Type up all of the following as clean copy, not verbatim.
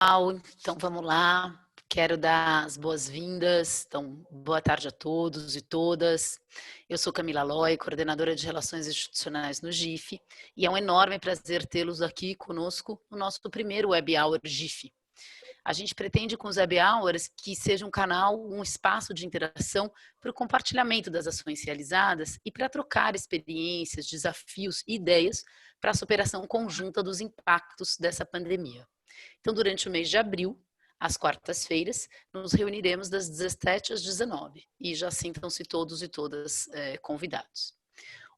Então vamos lá. Quero dar as boas-vindas. Então, boa tarde a todos e todas. Eu sou Camila Loy, coordenadora de Relações Institucionais no GIF, e é um enorme prazer tê-los aqui conosco no nosso primeiro Web Hour GIF. A gente pretende com os Web Hours que seja um canal, um espaço de interação para o compartilhamento das ações realizadas e para trocar experiências, desafios e ideias para a superação conjunta dos impactos dessa pandemia. Então, durante o mês de abril, às quartas-feiras, nos reuniremos das 17 às 19 e já sintam-se todos e todas convidados.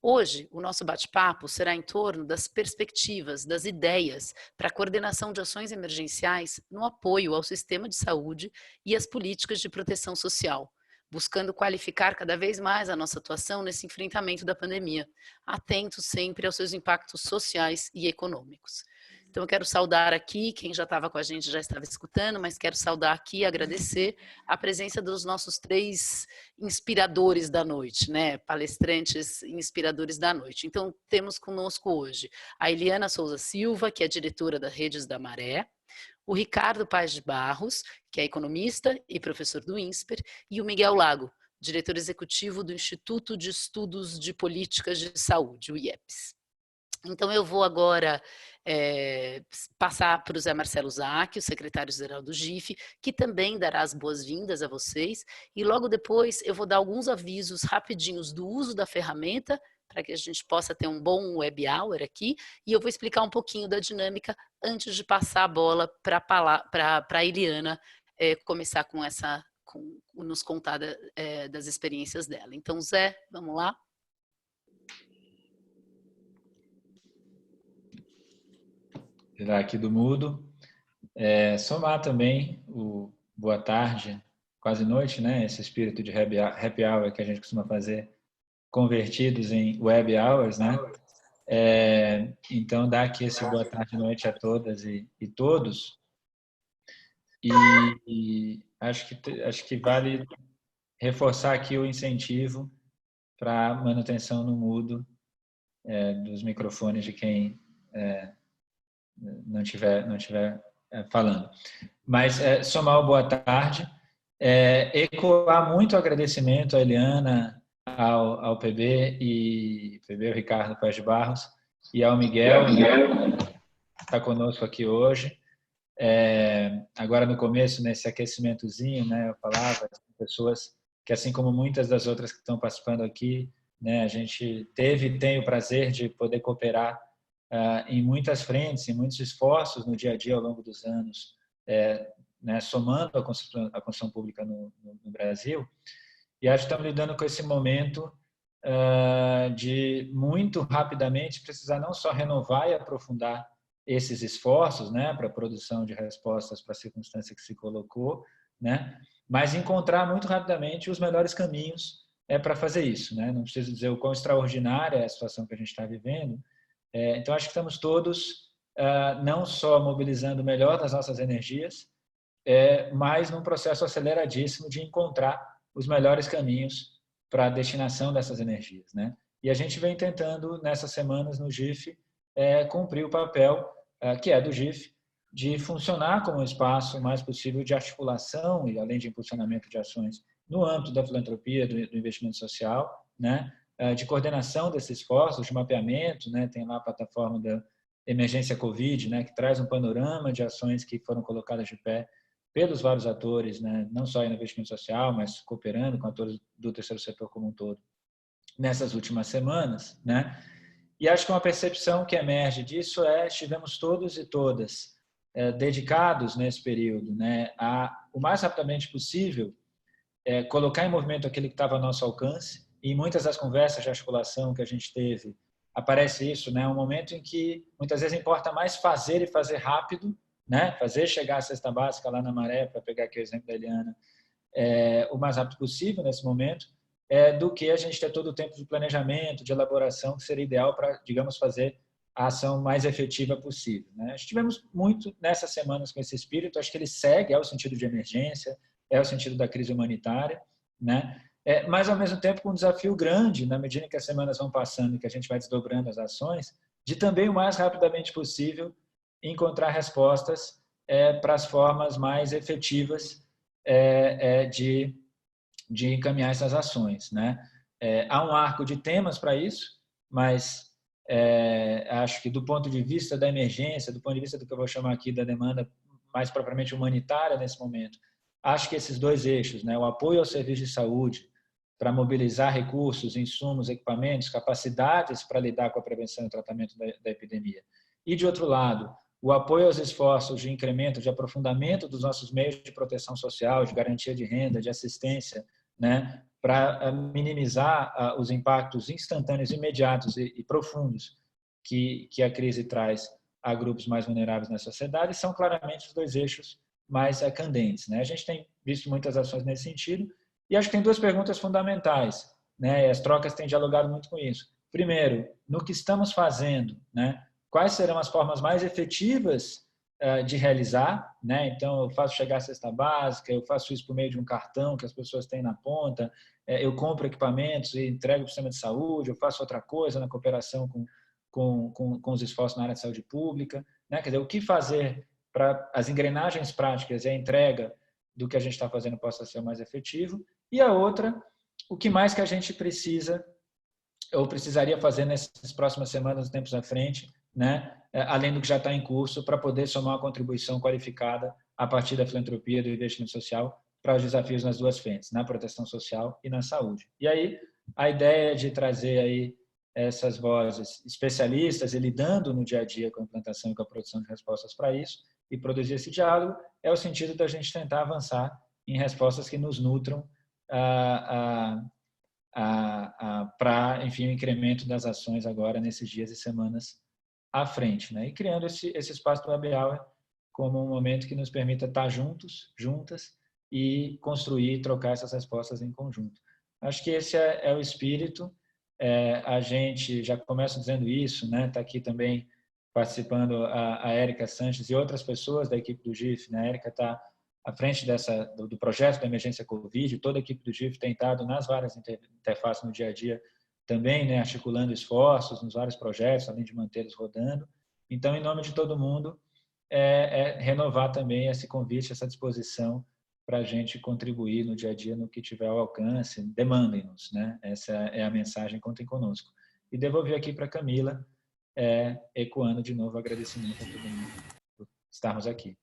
Hoje, o nosso bate-papo será em torno das perspectivas, das ideias para a coordenação de ações emergenciais no apoio ao sistema de saúde e às políticas de proteção social, buscando qualificar cada vez mais a nossa atuação nesse enfrentamento da pandemia, atentos sempre aos seus impactos sociais e econômicos. Então, eu quero saudar aqui, quem já estava com a gente já estava escutando, mas quero saudar aqui e agradecer a presença dos nossos 3 inspiradores da noite, né? Palestrantes inspiradores da noite. Então, temos conosco hoje a Eliana Souza Silva, que é diretora da Redes da Maré, o Ricardo Paes de Barros, que é economista e professor do INSPER, e o Miguel Lago, diretor executivo do Instituto de Estudos de Políticas de Saúde, o IEPS. Então, eu vou agora passar para o Zé Marcelo Zacchi, o secretário-geral do GIF, que também dará as boas-vindas a vocês, e logo depois eu vou dar alguns avisos rapidinhos do uso da ferramenta, para que a gente possa ter um bom web hour aqui, e eu vou explicar um pouquinho da dinâmica antes de passar a bola para a Eliana começar nos contar das experiências dela. Então, Zé, vamos lá? Tirar aqui do mudo. Somar também o boa tarde, quase noite, né? Esse espírito de happy hour que a gente costuma fazer, convertidos em web hours, né? Então, dar aqui esse boa tarde, noite a todas e todos. E acho que vale reforçar aqui o incentivo para a manutenção no mudo dos microfones de quem não tiver falando. Mas somar o boa tarde, ecoar muito agradecimento à Eliana, ao PB, o Ricardo Paes de Barros, e ao Miguel, que está conosco aqui hoje. Agora no começo, nesse aquecimentozinho, né, eu falava, pessoas que, assim como muitas das outras que estão participando aqui, né, a gente teve e tem o prazer de poder cooperar em muitas frentes, em muitos esforços no dia a dia ao longo dos anos, né, somando a construção pública no Brasil. E acho que estamos lidando com esse momento de muito rapidamente precisar não só renovar e aprofundar esses esforços, né, para a produção de respostas para a circunstância que se colocou, né, mas encontrar muito rapidamente os melhores caminhos para fazer isso, né? Não preciso dizer o quão extraordinária é a situação que a gente está vivendo. Então, acho que estamos todos não só mobilizando o melhor das nossas energias, mas num processo aceleradíssimo de encontrar os melhores caminhos para a destinação dessas energias, né? E a gente vem tentando, nessas semanas no GIF, cumprir o papel que é do GIF, de funcionar como um espaço mais possível de articulação e, além de impulsionamento de ações no âmbito da filantropia, do investimento social, né? De coordenação desses esforços, de mapeamento, né? Tem lá a plataforma da emergência Covid, né? Que traz um panorama de ações que foram colocadas de pé pelos vários atores, né? Não só no investimento social, mas cooperando com atores do terceiro setor como um todo, nessas últimas semanas, né? E acho que uma percepção que emerge disso estivemos todos e todas dedicados nesse período, né? A, o mais rapidamente possível, colocar em movimento aquilo que estava ao nosso alcance. E em muitas das conversas de articulação que a gente teve, aparece isso, né? Um momento em que muitas vezes importa mais fazer e fazer rápido, né? Fazer chegar a cesta básica lá na Maré, para pegar aqui o exemplo da Eliana, o mais rápido possível nesse momento, do que a gente ter todo o tempo de planejamento, de elaboração, que seria ideal para, digamos, fazer a ação mais efetiva possível, né? Estivemos muito nessas semanas com esse espírito, acho que ele segue, é o sentido de emergência, é o sentido da crise humanitária, né? Mas, ao mesmo tempo, com um desafio grande, na medida em que as semanas vão passando e que a gente vai desdobrando as ações, de também, o mais rapidamente possível, encontrar respostas para as formas mais efetivas de encaminhar essas ações, né? Há um arco de temas para isso, mas acho que do ponto de vista da emergência, do ponto de vista do que eu vou chamar aqui da demanda mais propriamente humanitária nesse momento, acho que esses dois eixos, né, o apoio ao serviço de saúde para mobilizar recursos, insumos, equipamentos, capacidades para lidar com a prevenção e tratamento da epidemia. E, de outro lado, o apoio aos esforços de incremento, de aprofundamento dos nossos meios de proteção social, de garantia de renda, de assistência, né, para minimizar os impactos instantâneos, imediatos e profundos que a crise traz a grupos mais vulneráveis na sociedade, são claramente os dois eixos mais candentes, né? A gente tem visto muitas ações nesse sentido e acho que tem duas perguntas fundamentais, né? E as trocas têm dialogado muito com isso. Primeiro, no que estamos fazendo, né? Quais serão as formas mais efetivas de realizar, né? Então, eu faço chegar a cesta básica, eu faço isso por meio de um cartão que as pessoas têm na ponta, eu compro equipamentos e entrego para o sistema de saúde, eu faço outra coisa na cooperação com os esforços na área de saúde pública, né? Quer dizer, o que fazer para as engrenagens práticas e a entrega do que a gente está fazendo possa ser mais efetivo. E a outra, o que mais que a gente precisa ou precisaria fazer nessas próximas semanas, tempos à frente, né? Além do que já está em curso, para poder somar uma contribuição qualificada a partir da filantropia e do investimento social para os desafios nas duas frentes, na proteção social e na saúde. E aí, a ideia de trazer aí essas vozes especialistas e lidando no dia a dia com a implantação e com a produção de respostas para isso e produzir esse diálogo é o sentido da gente tentar avançar em respostas que nos nutram para, enfim, o incremento das ações agora nesses dias e semanas à frente, né? E criando esse espaço do Happy Hour como um momento que nos permita estar juntos, juntas e construir e trocar essas respostas em conjunto. Acho que esse é o espírito. A gente já começa dizendo isso, né? Está aqui também participando a Érica Sanches e outras pessoas da equipe do GIF, né? A Érica está à frente do projeto da emergência Covid, toda a equipe do GIF tem estado nas várias interfaces no dia a dia também, né, articulando esforços nos vários projetos, além de mantê-los rodando. Então, em nome de todo mundo, renovar também esse convite, essa disposição para a gente contribuir no dia a dia no que tiver ao alcance, demandem-nos, né? Essa é a mensagem, contem conosco. E devolver aqui para a Camila, ecoando de novo o agradecimento a todo mundo por estarmos aqui.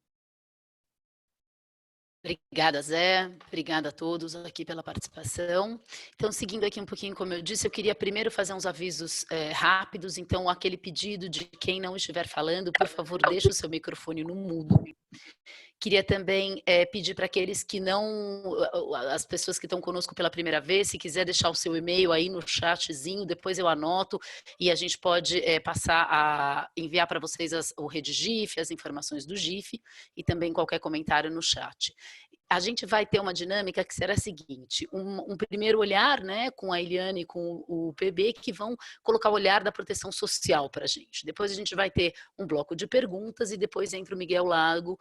Obrigada, Zé. Obrigada a todos aqui pela participação. Então, seguindo aqui um pouquinho, como eu disse, eu queria primeiro fazer uns avisos rápidos. Então, aquele pedido de quem não estiver falando, por favor, deixe o seu microfone no mudo. Queria também pedir para aqueles que não, as pessoas que estão conosco pela primeira vez, se quiser deixar o seu e-mail aí no chatzinho, depois eu anoto e a gente pode passar a enviar para vocês o Redigif, as informações do GIF e também qualquer comentário no chat. A gente vai ter uma dinâmica que será a seguinte, um primeiro olhar, né, com a Eliane e com o PB, que vão colocar o olhar da proteção social para a gente. Depois a gente vai ter um bloco de perguntas e depois entra o Miguel Lago,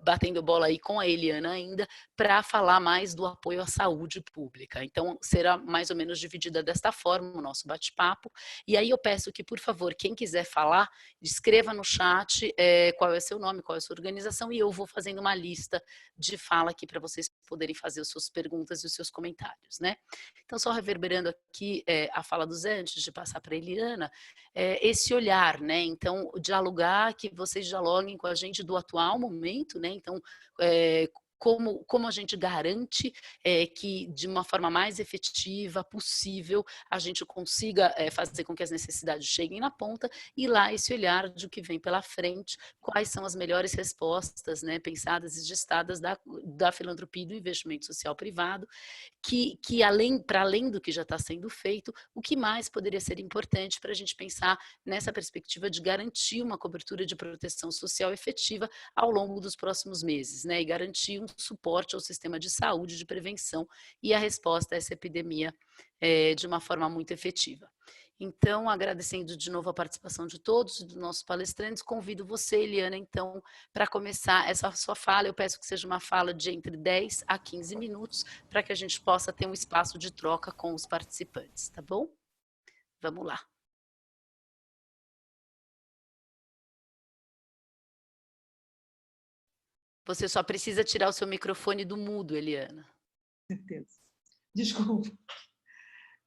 batendo bola aí com a Eliana ainda, para falar mais do apoio à saúde pública. Então, será mais ou menos dividida desta forma o nosso bate-papo. E aí eu peço que, por favor, quem quiser falar, escreva no chat qual é o seu nome, qual é a sua organização, e eu vou fazendo uma lista de fala aqui para vocês poderem fazer as suas perguntas e os seus comentários, né? Então, só reverberando aqui a fala do Zé, antes de passar para a Eliana, esse olhar, né? Então, dialogar, que vocês dialoguem com a gente do atual momento, né? Então, como a gente garante que de uma forma mais efetiva possível a gente consiga fazer com que as necessidades cheguem na ponta e lá esse olhar de o que vem pela frente, quais são as melhores respostas, né, pensadas e gestadas da filantropia e do investimento social privado, que para além do que já está sendo feito, o que mais poderia ser importante para a gente pensar nessa perspectiva de garantir uma cobertura de proteção social efetiva ao longo dos próximos meses, né, e garantir um suporte ao sistema de saúde, de prevenção e a resposta a essa epidemia de uma forma muito efetiva. Então, agradecendo de novo a participação de todos, dos nossos palestrantes, convido você, Eliana, então, para começar essa sua fala. Eu peço que seja uma fala de entre 10 a 15 minutos, para que a gente possa ter um espaço de troca com os participantes, tá bom? Vamos lá. Você só precisa tirar o seu microfone do mudo, Eliana. Certeza. Desculpa.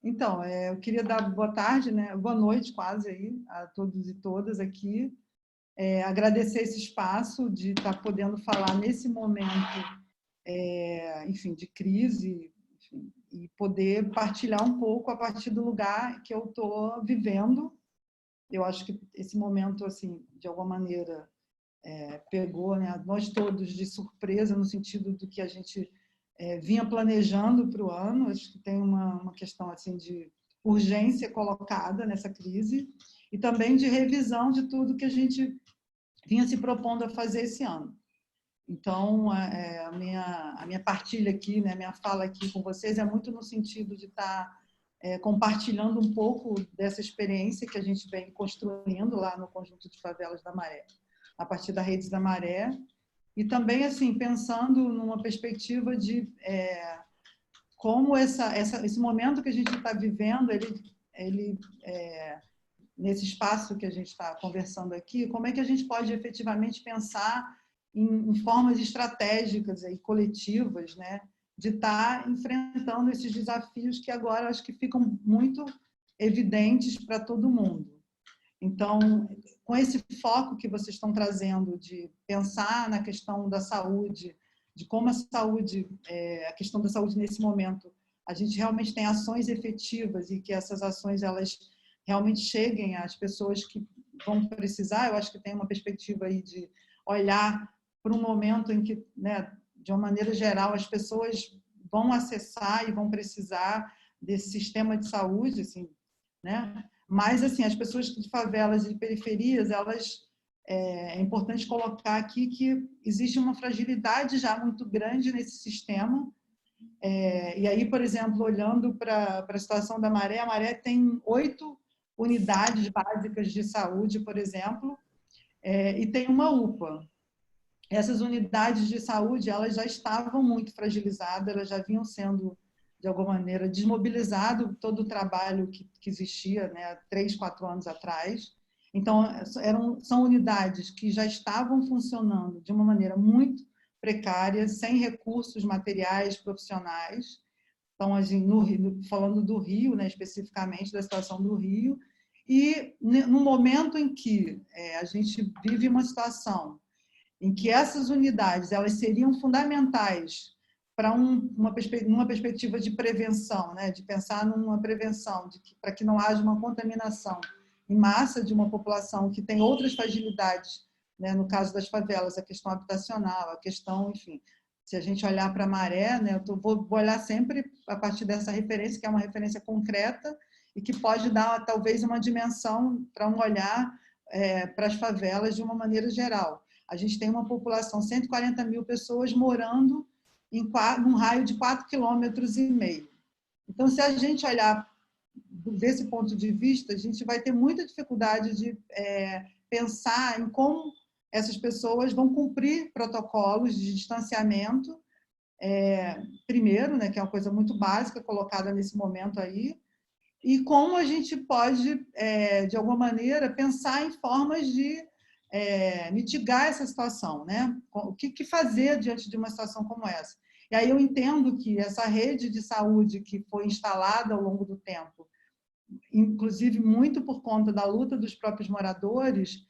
Então, eu queria dar boa tarde, né? Boa noite quase aí a todos e todas aqui. Agradecer esse espaço de estar podendo falar nesse momento, enfim, de crise, enfim, e poder partilhar um pouco a partir do lugar que eu estou vivendo. Eu acho que esse momento, assim, de alguma maneira, pegou, né, nós todos de surpresa, no sentido do que a gente vinha planejando para o ano. Acho que tem uma questão assim de urgência colocada nessa crise e também de revisão de tudo que a gente vinha se propondo a fazer esse ano. Então, a minha partilha aqui, né, a minha fala aqui com vocês é muito no sentido de estar compartilhando um pouco dessa experiência que a gente vem construindo lá no Conjunto de Favelas da Maré, a partir da Redes da Maré, e também assim pensando numa perspectiva de como esse momento que a gente está vivendo, ele nesse espaço que a gente está conversando aqui, como é que a gente pode efetivamente pensar em formas estratégicas e coletivas, né, de estar enfrentando esses desafios que agora acho que ficam muito evidentes para todo mundo. Então, com esse foco que vocês estão trazendo de pensar na questão da saúde, de como a saúde, a questão da saúde nesse momento, a gente realmente tem ações efetivas e que essas ações elas realmente cheguem às pessoas que vão precisar. Eu acho que tem uma perspectiva aí de olhar para um momento em que, né, de uma maneira geral, as pessoas vão acessar e vão precisar desse sistema de saúde, assim, né? Mas, assim, as pessoas de favelas e de periferias, elas, é importante colocar aqui que existe uma fragilidade já muito grande nesse sistema. E aí, por exemplo, olhando para a situação da Maré, a Maré tem 8 unidades básicas de saúde, por exemplo, e tem uma UPA. Essas unidades de saúde, elas já estavam muito fragilizadas, elas já vinham sendo, de alguma maneira, desmobilizado todo o trabalho que existia, né, 3, 4 anos atrás. Então, são unidades que já estavam funcionando de uma maneira muito precária, sem recursos materiais profissionais. Então, assim, falando do Rio, né, especificamente da situação do Rio, e no momento em que a gente vive uma situação em que essas unidades elas seriam fundamentais para uma perspectiva de prevenção, né, de pensar numa prevenção, para que não haja uma contaminação em massa de uma população que tem outras fragilidades, né, no caso das favelas, a questão habitacional, a questão, enfim, se a gente olhar para a Maré, né, vou olhar sempre a partir dessa referência, que é uma referência concreta e que pode dar, talvez, uma dimensão para um olhar para as favelas de uma maneira geral. A gente tem uma população, 140 mil pessoas morando num raio de 4,5 km. Então, se a gente olhar desse ponto de vista, a gente vai ter muita dificuldade de pensar em como essas pessoas vão cumprir protocolos de distanciamento, primeiro, né, que é uma coisa muito básica colocada nesse momento aí, e como a gente pode, de alguma maneira, pensar em formas de mitigar essa situação, né? O que fazer diante de uma situação como essa? E aí eu entendo que essa rede de saúde que foi instalada ao longo do tempo, inclusive muito por conta da luta dos próprios moradores,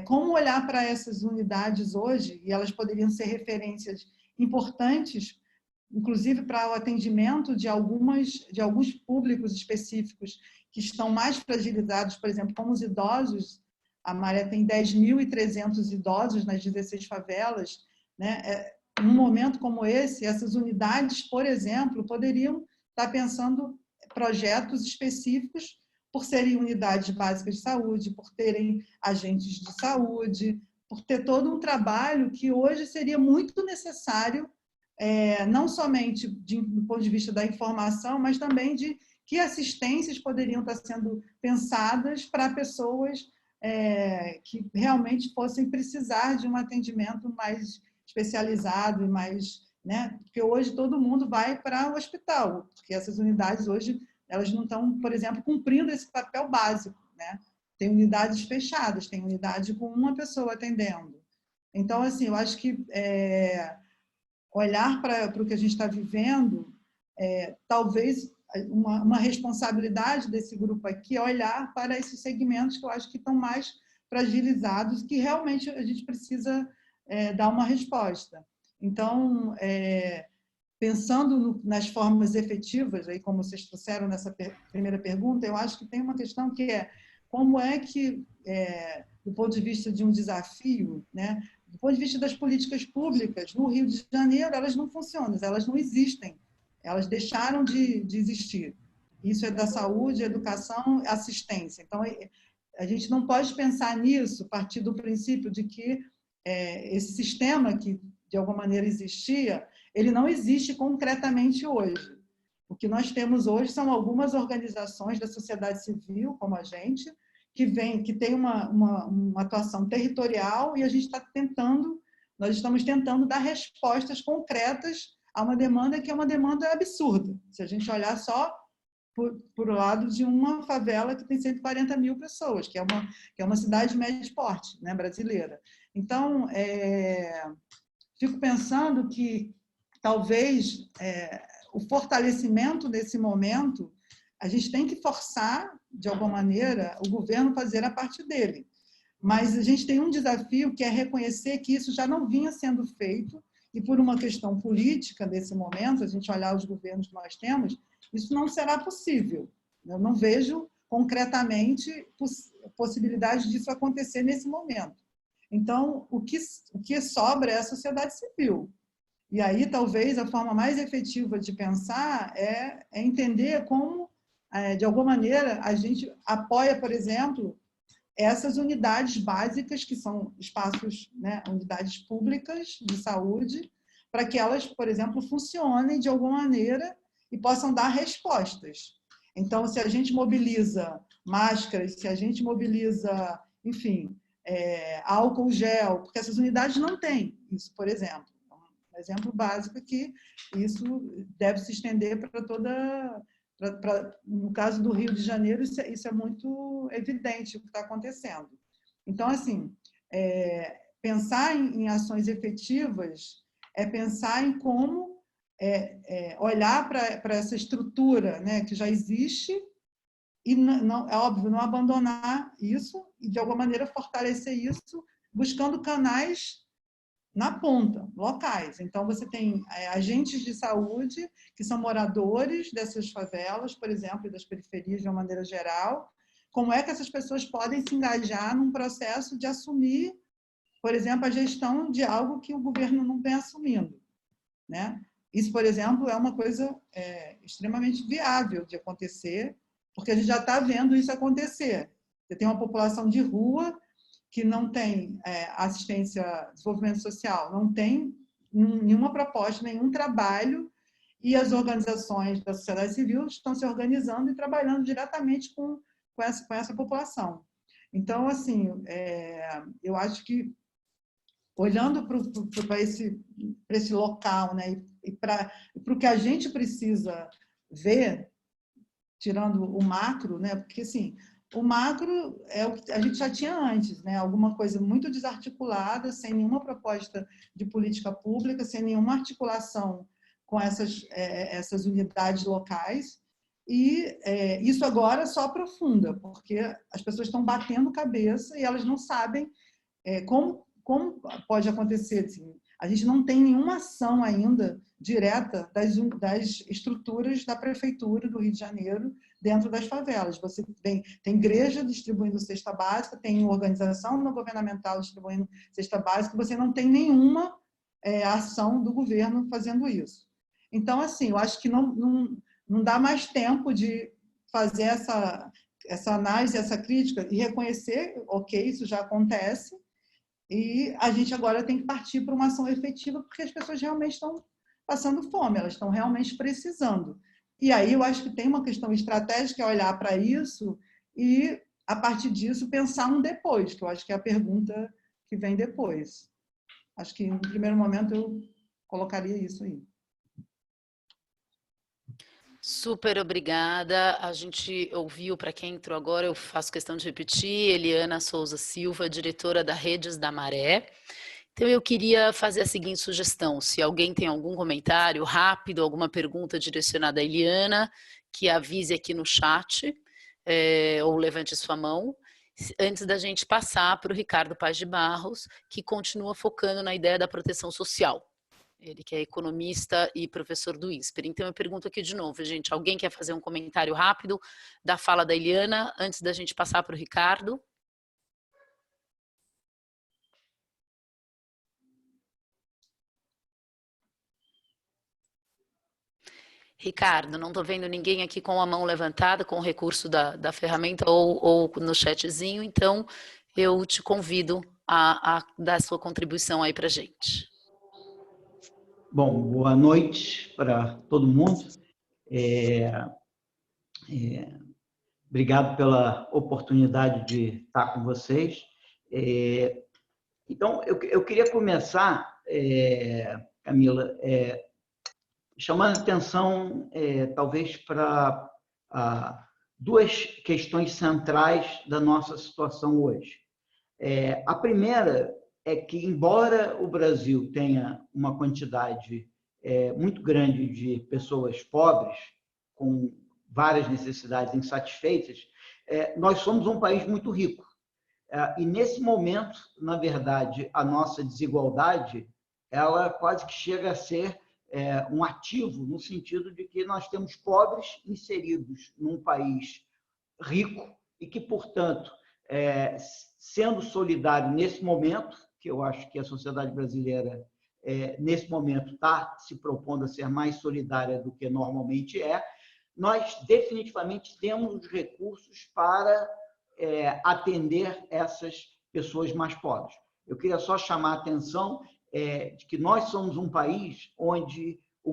como olhar para essas unidades hoje, e elas poderiam ser referências importantes, inclusive para o atendimento de alguns públicos específicos que estão mais fragilizados, por exemplo, como os idosos. A Maré tem 10.300 idosos nas 16 favelas, né? Num momento como esse, essas unidades, por exemplo, poderiam estar pensando projetos específicos por serem unidades básicas de saúde, por terem agentes de saúde, por ter todo um trabalho que hoje seria muito necessário, não somente do ponto de vista da informação, mas também de que assistências poderiam estar sendo pensadas para pessoas que realmente fossem precisar de um atendimento mais especializado e mais, né? Porque hoje todo mundo vai para o hospital, porque essas unidades hoje elas não estão, por exemplo, cumprindo esse papel básico, né? Tem unidades fechadas, tem unidade com uma pessoa atendendo. Então, assim, eu acho que olhar para o que a gente está vivendo, talvez uma responsabilidade desse grupo aqui é olhar para esses segmentos que eu acho que estão mais fragilizados, que realmente a gente precisa dar uma resposta. Então, pensando nas formas efetivas, aí como vocês trouxeram nessa primeira pergunta, eu acho que tem uma questão que é como é que, do ponto de vista de um desafio, né, do ponto de vista das políticas públicas, no Rio de Janeiro, elas não funcionam, elas não existem, elas deixaram de existir. Isso é da saúde, educação, assistência. Então, a gente não pode pensar nisso a partir do princípio de que esse sistema que, de alguma maneira, existia, ele não existe concretamente hoje. O que nós temos hoje são algumas organizações da sociedade civil, como a gente, que tem uma atuação territorial e nós estamos tentando dar respostas concretas a uma demanda que é uma demanda absurda. Se a gente olhar só por lado de uma favela que tem 140 mil pessoas, que é uma cidade de médio porte, né, brasileira. Então, fico pensando que talvez o fortalecimento desse momento, a gente tem que forçar, de alguma maneira, o governo fazer a parte dele. Mas a gente tem um desafio que é reconhecer que isso já não vinha sendo feito e por uma questão política desse momento, a gente olhar os governos que nós temos, isso não será possível. Eu não vejo concretamente possibilidade disso acontecer nesse momento. Então, o que sobra é a sociedade civil. E aí, talvez, a forma mais efetiva de pensar é entender como, de alguma maneira, a gente apoia, por exemplo, essas unidades básicas, que são espaços, né, unidades públicas de saúde, para que elas, por exemplo, funcionem de alguma maneira e possam dar respostas. Então, se a gente mobiliza máscaras, se a gente mobiliza, enfim, álcool gel, porque essas unidades não têm isso, por exemplo. Um exemplo básico que isso deve se estender para toda... no caso do Rio de Janeiro, isso é muito evidente o que está acontecendo. Então, assim, pensar em ações efetivas é pensar em como olhar para essa estrutura, né, que já existe e, não, é óbvio, não abandonar isso e, de alguma maneira, fortalecer isso, buscando canais na ponta, locais. Então, você tem agentes de saúde que são moradores dessas favelas, por exemplo, e das periferias de uma maneira geral. Como é que essas pessoas podem se engajar num processo de assumir, por exemplo, a gestão de algo que o governo não vem assumindo, né? Isso, por exemplo, é uma coisa extremamente viável de acontecer, porque a gente já está vendo isso acontecer. Você tem uma população de rua que não tem assistência, desenvolvimento social, não tem nenhuma proposta, nenhum trabalho, e as organizações da sociedade civil estão se organizando e trabalhando diretamente com essa população. Então, assim, eu acho que, olhando para esse local, né, e para o que a gente precisa ver, tirando o macro, né, porque, assim, o macro é o que a gente já tinha antes, né? Alguma coisa muito desarticulada, sem nenhuma proposta de política pública, sem nenhuma articulação com essas unidades locais. E isso agora só aprofunda, porque as pessoas estão batendo cabeça e elas não sabem como pode acontecer. Assim, a gente não tem nenhuma ação ainda direta das estruturas da prefeitura do Rio de Janeiro dentro das favelas. Você tem igreja distribuindo cesta básica, tem organização não governamental distribuindo cesta básica, você não tem nenhuma ação do governo fazendo isso. Então, assim, eu acho que não dá mais tempo de fazer essa análise, essa crítica e reconhecer, ok, isso já acontece, e a gente agora tem que partir para uma ação efetiva, porque as pessoas realmente estão passando fome, elas estão realmente precisando. E aí eu acho que tem uma questão estratégica, é olhar para isso e, a partir disso, pensar um depois, que eu acho que é a pergunta que vem depois. Acho que, no primeiro momento, eu colocaria isso aí. Super obrigada. A gente ouviu, para quem entrou agora, eu faço questão de repetir, Eliana Souza Silva, diretora da Redes da Maré. Então, eu queria fazer a seguinte sugestão: se alguém tem algum comentário rápido, alguma pergunta direcionada à Eliana, que avise aqui no chat, ou levante sua mão, antes da gente passar para o Ricardo Paz de Barros, que continua focando na ideia da proteção social. Ele que é economista e professor do INSPER. Então, eu pergunto aqui de novo, gente, alguém quer fazer um comentário rápido da fala da Eliana, antes da gente passar para o Ricardo? Ricardo, não estou vendo ninguém aqui com a mão levantada, com o recurso da ferramenta ou no chatzinho, então eu te convido a dar sua contribuição aí para a gente. Bom, boa noite para todo mundo. Obrigado pela oportunidade de estar com vocês. Então, eu queria começar, Camila, chamando a atenção, talvez, para duas questões centrais da nossa situação hoje. A primeira é que, embora o Brasil tenha uma quantidade muito grande de pessoas pobres, com várias necessidades insatisfeitas, nós somos um país muito rico. E, nesse momento, na verdade, a nossa desigualdade, ela quase que chega a ser um ativo, no sentido de que nós temos pobres inseridos num país rico e que, portanto, sendo solidário nesse momento, que eu acho que a sociedade brasileira, nesse momento, está se propondo a ser mais solidária do que normalmente nós definitivamente temos os recursos para atender essas pessoas mais pobres. Eu queria só chamar a atenção de que nós somos um país onde os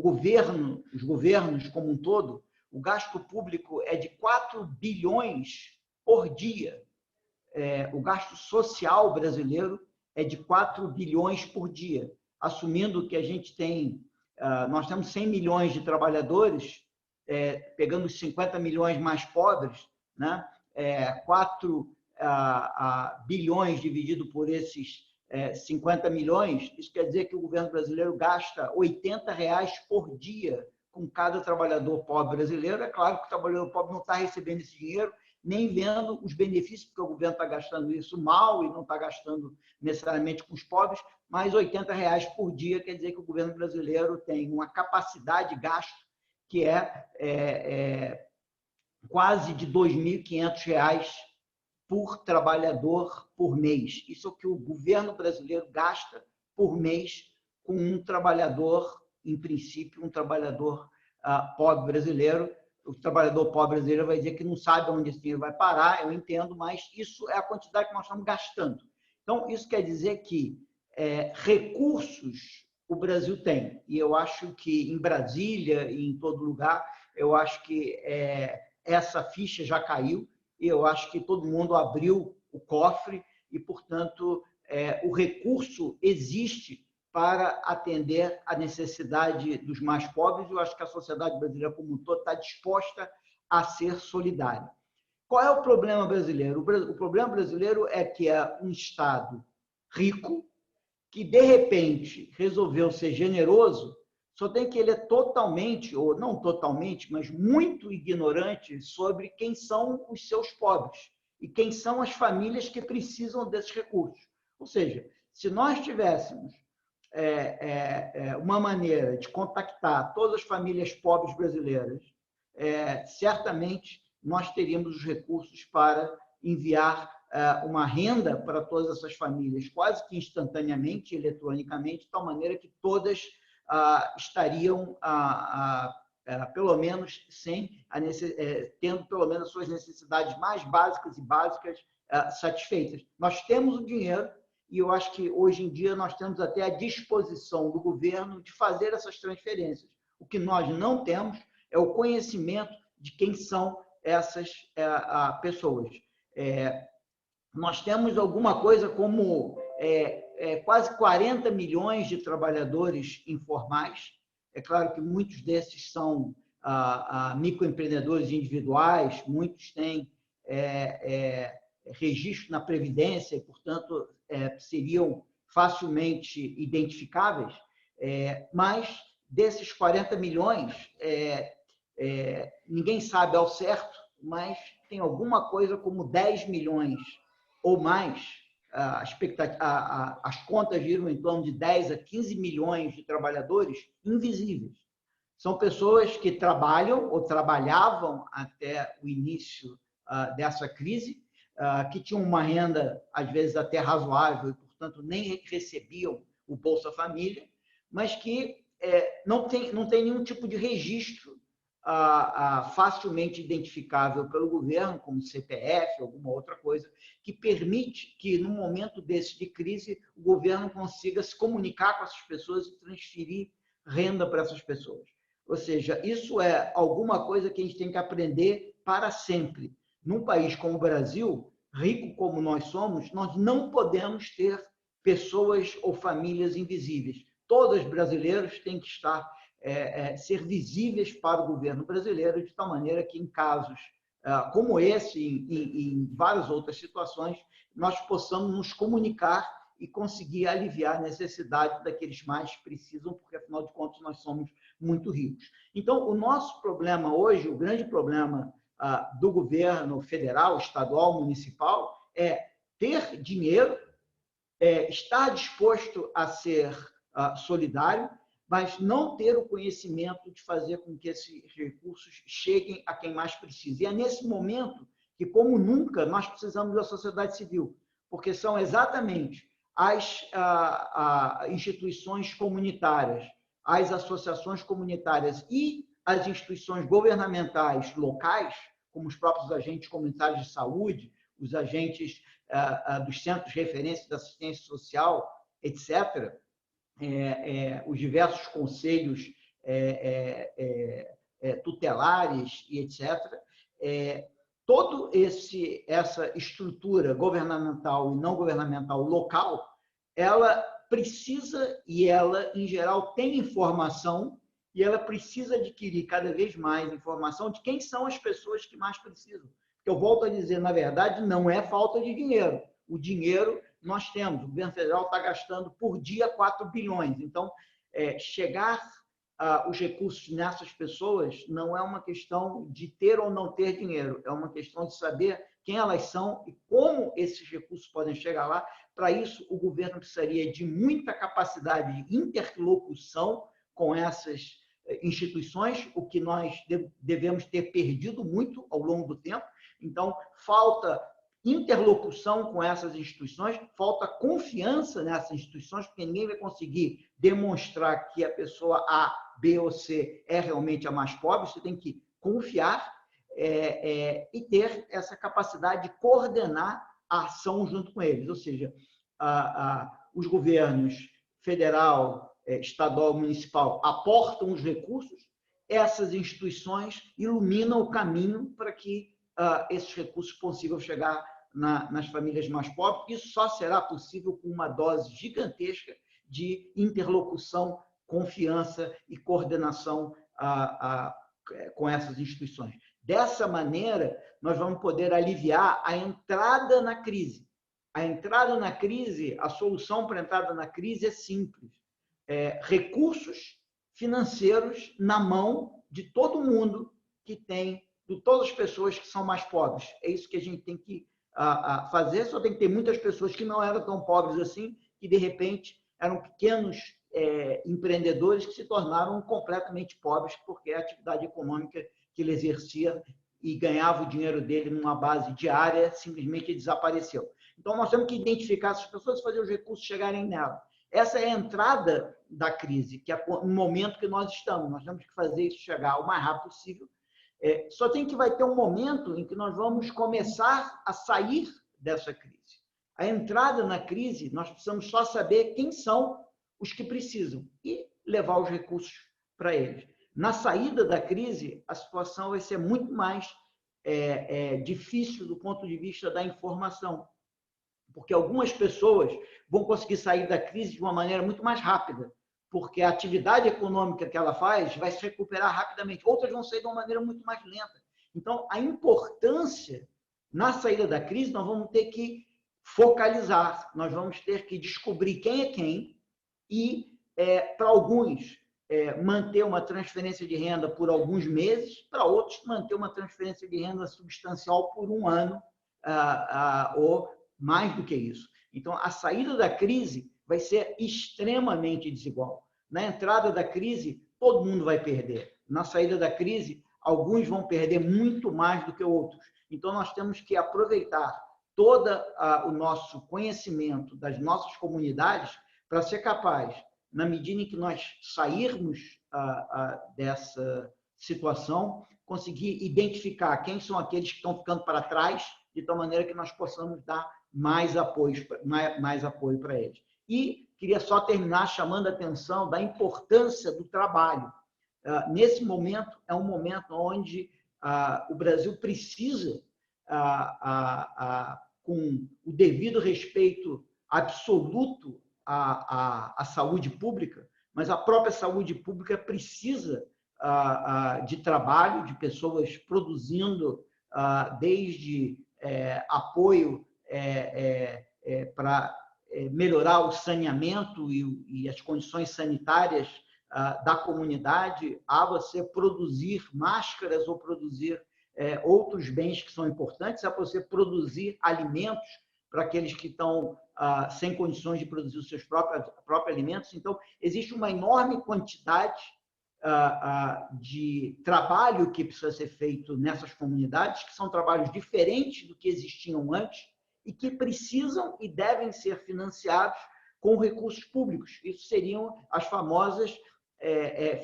governos como um todo, o gasto público é de 4 bilhões por dia. O gasto social brasileiro é de 4 bilhões por dia, assumindo que nós temos 100 milhões de trabalhadores, pegando os 50 milhões mais pobres, né? 4 bilhões dividido por esses 50 milhões, isso quer dizer que o governo brasileiro gasta R$80 por dia com cada trabalhador pobre brasileiro. É claro que o trabalhador pobre não está recebendo esse dinheiro, nem vendo os benefícios, porque o governo está gastando isso mal e não está gastando necessariamente com os pobres, mas R$80 por dia quer dizer que o governo brasileiro tem uma capacidade de gasto que quase de R$2.500 por trabalhador por mês. Isso é o que o governo brasileiro gasta por mês com um trabalhador, em princípio, um trabalhador pobre brasileiro. O trabalhador pobre brasileiro vai dizer que não sabe onde esse dinheiro vai parar, eu entendo, mas isso é a quantidade que nós estamos gastando. Então, isso quer dizer que recursos o Brasil tem, e eu acho que em Brasília e em todo lugar, eu acho que essa ficha já caiu, e eu acho que todo mundo abriu o cofre e, portanto, o recurso existe para atender a necessidade dos mais pobres. Eu acho que a sociedade brasileira como um todo está disposta a ser solidária. Qual é o problema brasileiro? O problema brasileiro é que é um Estado rico que, de repente, resolveu ser generoso, só tem que ele é totalmente, ou não totalmente, mas muito ignorante sobre quem são os seus pobres e quem são as famílias que precisam desses recursos. Ou seja, se nós tivéssemos uma maneira de contactar todas as famílias pobres brasileiras, certamente nós teríamos os recursos para enviar uma renda para todas essas famílias, quase que instantaneamente, eletronicamente, de tal maneira que todas estariam pelo menos tendo pelo menos as suas necessidades mais básicas satisfeitas. Nós temos o dinheiro e eu acho que hoje em dia nós temos até a disposição do governo de fazer essas transferências. O que nós não temos é o conhecimento de quem são essas pessoas. Nós temos alguma coisa como quase 40 milhões de trabalhadores informais. É claro que muitos desses são microempreendedores individuais, muitos têm registro na Previdência e, portanto, seriam facilmente identificáveis, mas desses 40 milhões, ninguém sabe ao certo, mas tem alguma coisa como 10 milhões ou mais. As contas giram em torno de 10 a 15 milhões de trabalhadores invisíveis. São pessoas que trabalham ou trabalhavam até o início dessa crise, que tinham uma renda, às vezes, até razoável e, portanto, nem recebiam o Bolsa Família, mas que não tem nenhum tipo de registro facilmente identificável pelo governo, como CPF, alguma outra coisa, que permite que, num momento desse de crise, o governo consiga se comunicar com essas pessoas e transferir renda para essas pessoas. Ou seja, isso é alguma coisa que a gente tem que aprender para sempre. Num país como o Brasil, rico como nós somos, nós não podemos ter pessoas ou famílias invisíveis. Todos os brasileiros têm que ser visíveis para o governo brasileiro, de tal maneira que, em casos como esse, em várias outras situações, nós possamos nos comunicar e conseguir aliviar a necessidade daqueles mais precisam, porque, afinal de contas, nós somos muito ricos. Então, o nosso problema hoje, o grande problema do governo federal, estadual, municipal, é ter dinheiro, estar disposto a ser solidário, mas não ter o conhecimento de fazer com que esses recursos cheguem a quem mais precisa. E é nesse momento que, como nunca, nós precisamos da sociedade civil, porque são exatamente as instituições comunitárias, as associações comunitárias e as instituições governamentais locais, como os próprios agentes comunitários de saúde, os agentes dos centros de referência da assistência social, etc., os diversos conselhos tutelares e etc., toda essa estrutura governamental e não governamental local, ela precisa, e ela, em geral, tem informação, e ela precisa adquirir cada vez mais informação de quem são as pessoas que mais precisam. Eu volto a dizer, na verdade, não é falta de dinheiro. O dinheiro nós temos, o governo federal está gastando por dia 4 bilhões. Então, chegar os recursos nessas pessoas não é uma questão de ter ou não ter dinheiro, é uma questão de saber quem elas são e como esses recursos podem chegar lá. Para isso, o governo precisaria de muita capacidade de interlocução com essas instituições, o que nós devemos ter perdido muito ao longo do tempo. Então, falta interlocução com essas instituições, falta confiança nessas instituições, porque ninguém vai conseguir demonstrar que a pessoa A, B ou C é realmente a mais pobre. Você tem que confiar e ter essa capacidade de coordenar a ação junto com eles. Ou seja, os governos federal, estadual, municipal aportam os recursos, essas instituições iluminam o caminho para que esses recursos consigam chegar nas famílias mais pobres. Isso só será possível com uma dose gigantesca de interlocução, confiança e coordenação com essas instituições. Dessa maneira, nós vamos poder aliviar a entrada na crise. A entrada na crise, a solução para a entrada na crise é simples. Recursos financeiros na mão de todo mundo que tem, de todas as pessoas que são mais pobres. É isso que a gente tem que fazer. Só tem que ter muitas pessoas que não eram tão pobres assim, que de repente eram pequenos empreendedores que se tornaram completamente pobres porque a atividade econômica que ele exercia e ganhava o dinheiro dele numa base diária simplesmente desapareceu. Então, nós temos que identificar essas pessoas e fazer os recursos chegarem nela. Essa é a entrada da crise, que é o momento que nós estamos. Nós temos que fazer isso chegar o mais rápido possível. Só tem que vai ter um momento em que nós vamos começar a sair dessa crise. A entrada na crise, nós precisamos só saber quem são os que precisam e levar os recursos para eles. Na saída da crise, a situação vai ser muito mais difícil do ponto de vista da informação, porque algumas pessoas vão conseguir sair da crise de uma maneira muito mais rápida, porque a atividade econômica que ela faz vai se recuperar rapidamente. Outras vão sair de uma maneira muito mais lenta. Então, a importância na saída da crise, nós vamos ter que focalizar, nós vamos ter que descobrir quem é quem e, para alguns, manter uma transferência de renda por alguns meses, para outros, manter uma transferência de renda substancial por um ano, ou mais do que isso. Então, a saída da crise vai ser extremamente desigual. Na entrada da crise, todo mundo vai perder. Na saída da crise, alguns vão perder muito mais do que outros. Então, nós temos que aproveitar todo o nosso conhecimento das nossas comunidades para ser capaz, na medida em que nós sairmos dessa situação, conseguir identificar quem são aqueles que estão ficando para trás, de tal maneira que nós possamos dar mais apoio para eles. E queria só terminar chamando a atenção da importância do trabalho. Nesse momento, é um momento onde o Brasil precisa, com o devido respeito absoluto à saúde pública, mas a própria saúde pública precisa de trabalho, de pessoas produzindo, desde apoio para melhorar o saneamento e as condições sanitárias da comunidade, a você produzir máscaras ou produzir outros bens que são importantes, a você produzir alimentos para aqueles que estão sem condições de produzir os seus próprios alimentos. Então, existe uma enorme quantidade de trabalho que precisa ser feito nessas comunidades, que são trabalhos diferentes do que existiam antes e que precisam e devem ser financiados com recursos públicos. Isso seriam as famosas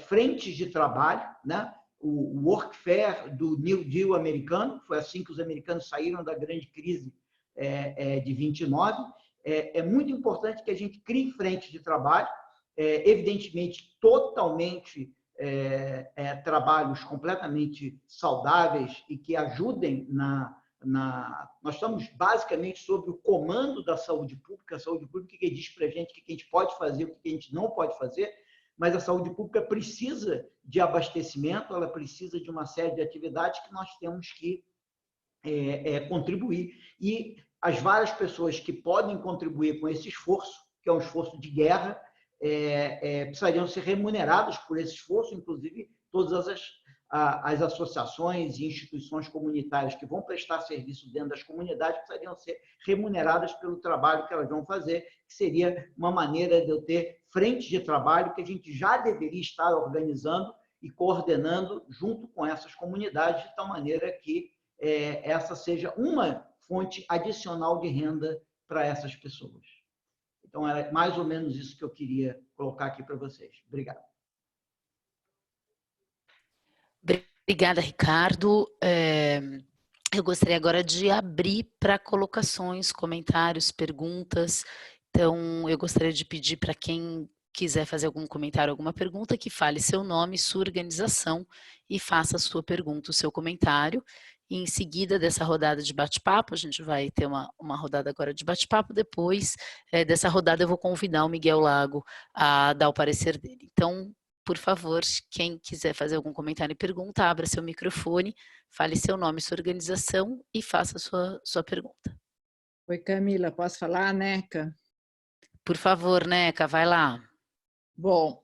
frentes de trabalho, né? O workfare do New Deal americano, foi assim que os americanos saíram da grande crise de 29. É muito importante que a gente crie frentes de trabalho, evidentemente, totalmente trabalhos completamente saudáveis e que ajudem Nós estamos basicamente sob o comando da saúde pública. A saúde pública que diz para a gente o que a gente pode fazer, o que a gente não pode fazer, mas a saúde pública precisa de abastecimento, ela precisa de uma série de atividades que nós temos que contribuir. E as várias pessoas que podem contribuir com esse esforço, que é um esforço de guerra, precisariam ser remuneradas por esse esforço, inclusive todas as associações e instituições comunitárias que vão prestar serviço dentro das comunidades precisariam ser remuneradas pelo trabalho que elas vão fazer, que seria uma maneira de eu ter frentes de trabalho que a gente já deveria estar organizando e coordenando junto com essas comunidades, de tal maneira que essa seja uma fonte adicional de renda para essas pessoas. Então, era mais ou menos isso que eu queria colocar aqui para vocês. Obrigado. Obrigada, Ricardo. Eu gostaria agora de abrir para colocações, comentários, perguntas. Então, eu gostaria de pedir para quem quiser fazer algum comentário, alguma pergunta, que fale seu nome, sua organização e faça a sua pergunta, o seu comentário. E em seguida dessa rodada de bate-papo, a gente vai ter uma rodada agora de bate-papo. Depois dessa rodada, eu vou convidar o Miguel Lago a dar o parecer dele. Então, por favor, quem quiser fazer algum comentário e pergunta, abra seu microfone, fale seu nome, sua organização e faça a sua pergunta. Oi, Camila, posso falar, Neca? Por favor, Neca, vai lá. Bom,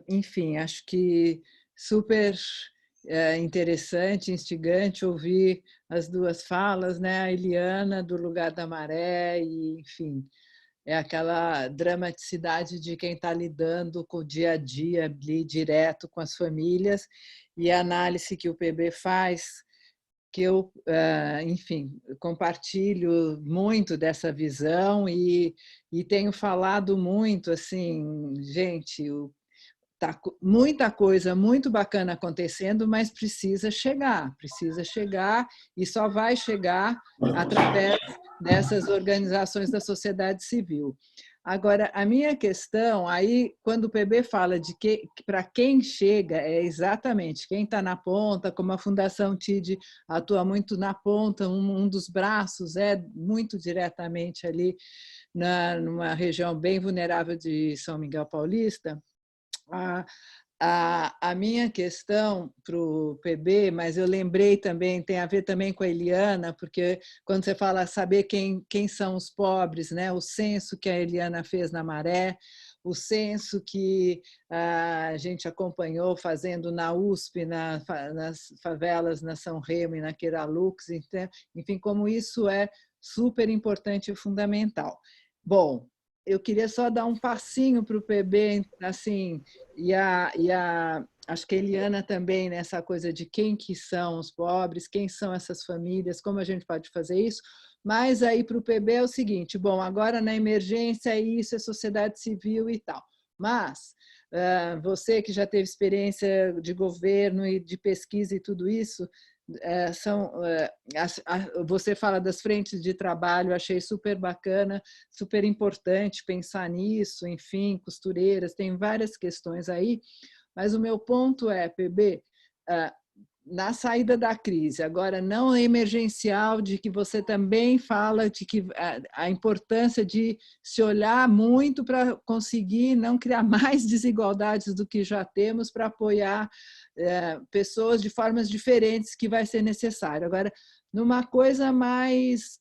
enfim, acho que super interessante, instigante ouvir as duas falas, né? A Eliana, do Lugar da Maré, e, enfim, é aquela dramaticidade de quem está lidando com o dia a dia ali, direto com as famílias, e a análise que o PB faz, que eu, enfim, compartilho muito dessa visão e tenho falado muito, assim, gente, tá muita coisa muito bacana acontecendo, mas precisa chegar e só vai chegar através dessas organizações da sociedade civil. Agora, a minha questão, aí, quando o PB fala de para quem chega, é exatamente quem está na ponta, como a Fundação TID atua muito na ponta, um dos braços muito diretamente ali numa região bem vulnerável de São Miguel Paulista. A minha questão para o PB, mas eu lembrei também, tem a ver também com a Eliana, porque quando você fala saber quem são os pobres, né? O censo que a Eliana fez na Maré, o censo que a gente acompanhou fazendo na USP, nas favelas na São Remo e na Queiralux, enfim, como isso é super importante e fundamental. Bom, eu queria só dar um passinho para o PB, assim, acho que a Eliana também, nessa coisa de quem que são os pobres, quem são essas famílias, como a gente pode fazer isso, mas aí para o PB é o seguinte, bom, agora na emergência é isso, é sociedade civil e tal, mas você que já teve experiência de governo e de pesquisa e tudo isso, você fala das frentes de trabalho, achei super bacana, super importante pensar nisso, enfim, costureiras, tem várias questões aí, mas o meu ponto é, PB, na saída da crise, agora não emergencial, de que você também fala de que a importância de se olhar muito para conseguir não criar mais desigualdades do que já temos, para apoiar pessoas de formas diferentes que vai ser necessário. Agora, numa coisa mais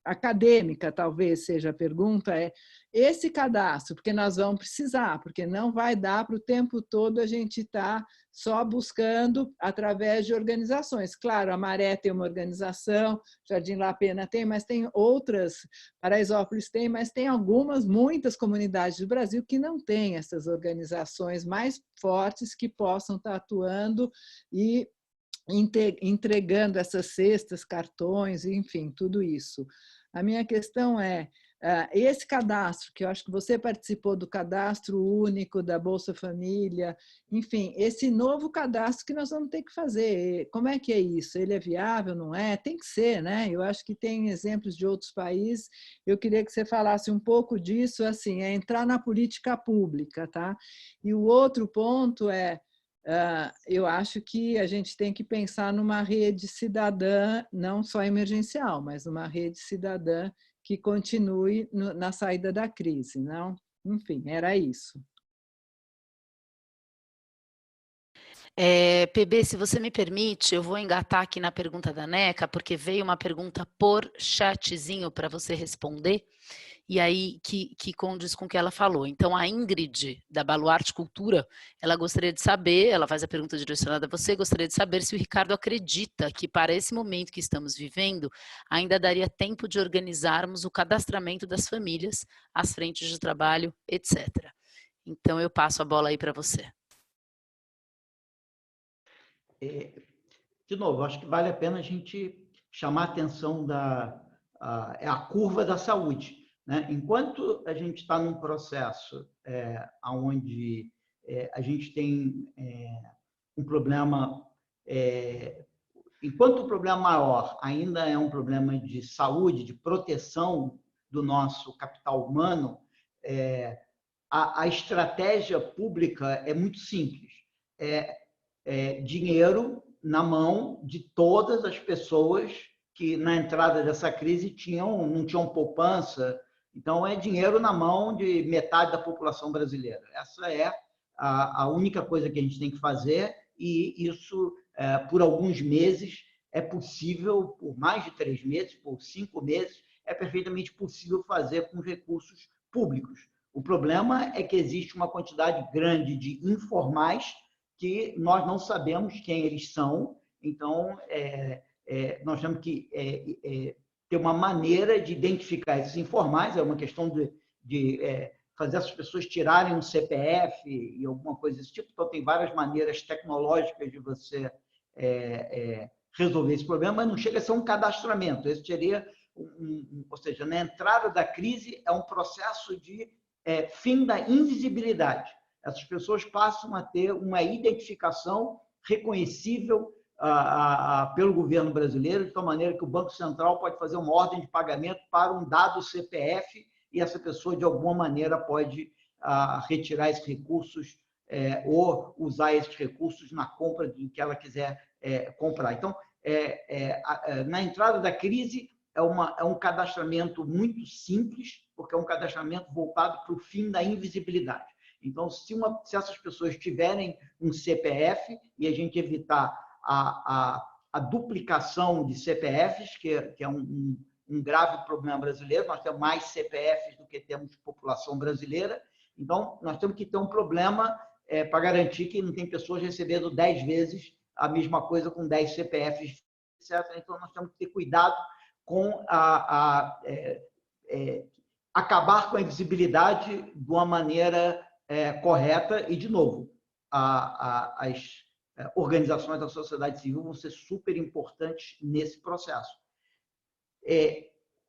acadêmica, talvez seja a pergunta, é esse cadastro, porque nós vamos precisar, porque não vai dar para o tempo todo a gente estar só buscando através de organizações. Claro, a Maré tem uma organização, Jardim La Pena tem, mas tem outras, Paraisópolis tem, mas tem algumas, muitas comunidades do Brasil que não têm essas organizações mais fortes que possam estar atuando e entregando essas cestas, cartões, enfim, tudo isso. A minha questão é, esse cadastro, que eu acho que você participou do cadastro único da Bolsa Família, enfim, esse novo cadastro que nós vamos ter que fazer, como é que é isso? Ele é viável, não é? Tem que ser, né? Eu acho que tem exemplos de outros países, eu queria que você falasse um pouco disso, assim, é entrar na política pública, tá? E o outro ponto é, eu acho que a gente tem que pensar numa rede cidadã, não só emergencial, mas uma rede cidadã que continue na saída da crise, não? Enfim, era isso. PB, se você me permite, eu vou engatar aqui na pergunta da Neca, porque veio uma pergunta por chatzinho para você responder, e aí que condiz com o que ela falou. Então, a Ingrid, da Baluarte Cultura, ela gostaria de saber, ela faz a pergunta direcionada a você, gostaria de saber se o Ricardo acredita que para esse momento que estamos vivendo, ainda daria tempo de organizarmos o cadastramento das famílias, as frentes de trabalho, etc. Então, eu passo a bola aí para você. De novo, acho que vale a pena a gente chamar a atenção é a curva da saúde, né? Enquanto a gente está num processo onde a gente tem um problema, enquanto o problema maior ainda é um problema de saúde, de proteção do nosso capital humano, a estratégia pública é muito simples. Dinheiro na mão de todas as pessoas que na entrada dessa crise não tinham poupança. Então, é dinheiro na mão de metade da população brasileira. Essa é a única coisa que a gente tem que fazer, e isso, por alguns meses, é possível, por mais de 3 meses, por 5 meses, é perfeitamente possível fazer com recursos públicos. O problema é que existe uma quantidade grande de informais que nós não sabemos quem eles são, então nós temos que ter uma maneira de identificar esses informais, é uma questão de fazer essas pessoas tirarem um CPF e alguma coisa desse tipo, então tem várias maneiras tecnológicas de você resolver esse problema, mas não chega a ser um cadastramento, esse seria, ou seja, na entrada da crise é um processo de fim da invisibilidade. Essas pessoas passam a ter uma identificação reconhecível pelo governo brasileiro, de tal maneira que o Banco Central pode fazer uma ordem de pagamento para um dado CPF e essa pessoa, de alguma maneira, pode retirar esses recursos ou usar esses recursos na compra do que ela quiser comprar. Então, na entrada da crise, é um cadastramento muito simples, porque é um cadastramento voltado para o fim da invisibilidade. Então, se essas pessoas tiverem um CPF e a gente evitar a duplicação de CPFs, que é um grave problema brasileiro, nós temos mais CPFs do que temos população brasileira, então nós temos que ter um problema para garantir que não tem pessoas recebendo 10 vezes a mesma coisa com 10 CPFs, etc. Então nós temos que ter cuidado com acabar com a invisibilidade de uma maneira correta e, de novo, as organizações da sociedade civil vão ser super importantes nesse processo.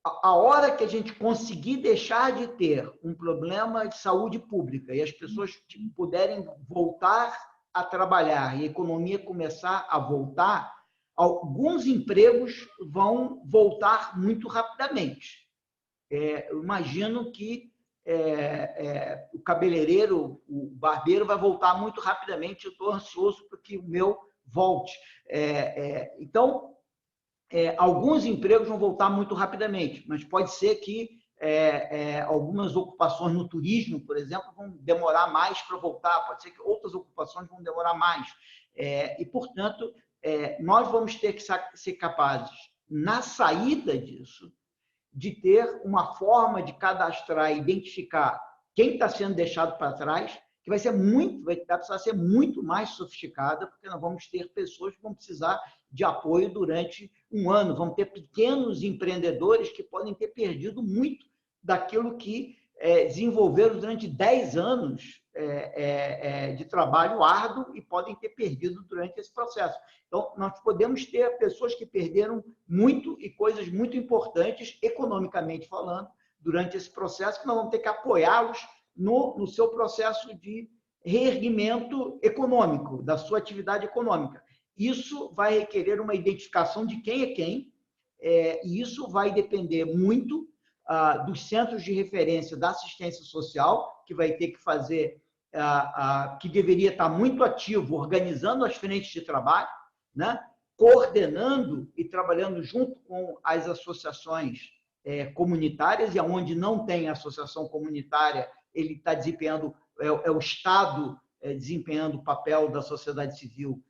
A hora que a gente conseguir deixar de ter um problema de saúde pública e as pessoas puderem voltar a trabalhar e a economia começar a voltar, alguns empregos vão voltar muito rapidamente. Eu imagino que o cabeleireiro, o barbeiro vai voltar muito rapidamente. Eu estou ansioso para que o meu volte. Então, alguns empregos vão voltar muito rapidamente, mas pode ser que algumas ocupações no turismo, por exemplo, vão demorar mais para voltar, pode ser que outras ocupações vão demorar mais. E, portanto, nós vamos ter que ser capazes, na saída disso, de ter uma forma de cadastrar e identificar quem está sendo deixado para trás, que vai precisar ser muito mais sofisticada, porque nós vamos ter pessoas que vão precisar de apoio durante um ano, vão ter pequenos empreendedores que podem ter perdido muito daquilo que desenvolveram durante 10 anos de trabalho árduo e podem ter perdido durante esse processo. Então, nós podemos ter pessoas que perderam muito e coisas muito importantes, economicamente falando, durante esse processo, que nós vamos ter que apoiá-los no seu processo de reerguimento econômico, da sua atividade econômica. Isso vai requerer uma identificação de quem é quem, e isso vai depender muito dos centros de referência da assistência social, que vai ter que fazer, que deveria estar muito ativo, organizando as frentes de trabalho, né? Coordenando e trabalhando junto com as associações comunitárias, e onde não tem associação comunitária, ele está desempenhando, o Estado desempenhando o papel da sociedade civil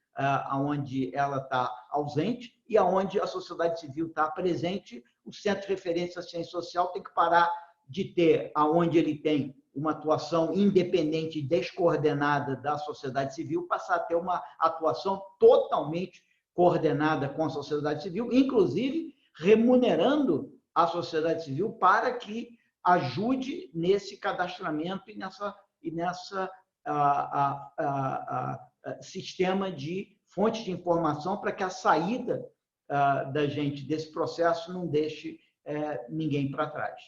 onde ela está ausente, e aonde a sociedade civil está presente, o Centro de Referência à Ciência Social tem que parar de ter, aonde ele tem uma atuação independente e descoordenada da sociedade civil, passar a ter uma atuação totalmente coordenada com a sociedade civil, inclusive remunerando a sociedade civil para que ajude nesse cadastramento e nessa sistema de fonte de informação, para que a saída da gente desse processo não deixe ninguém para trás.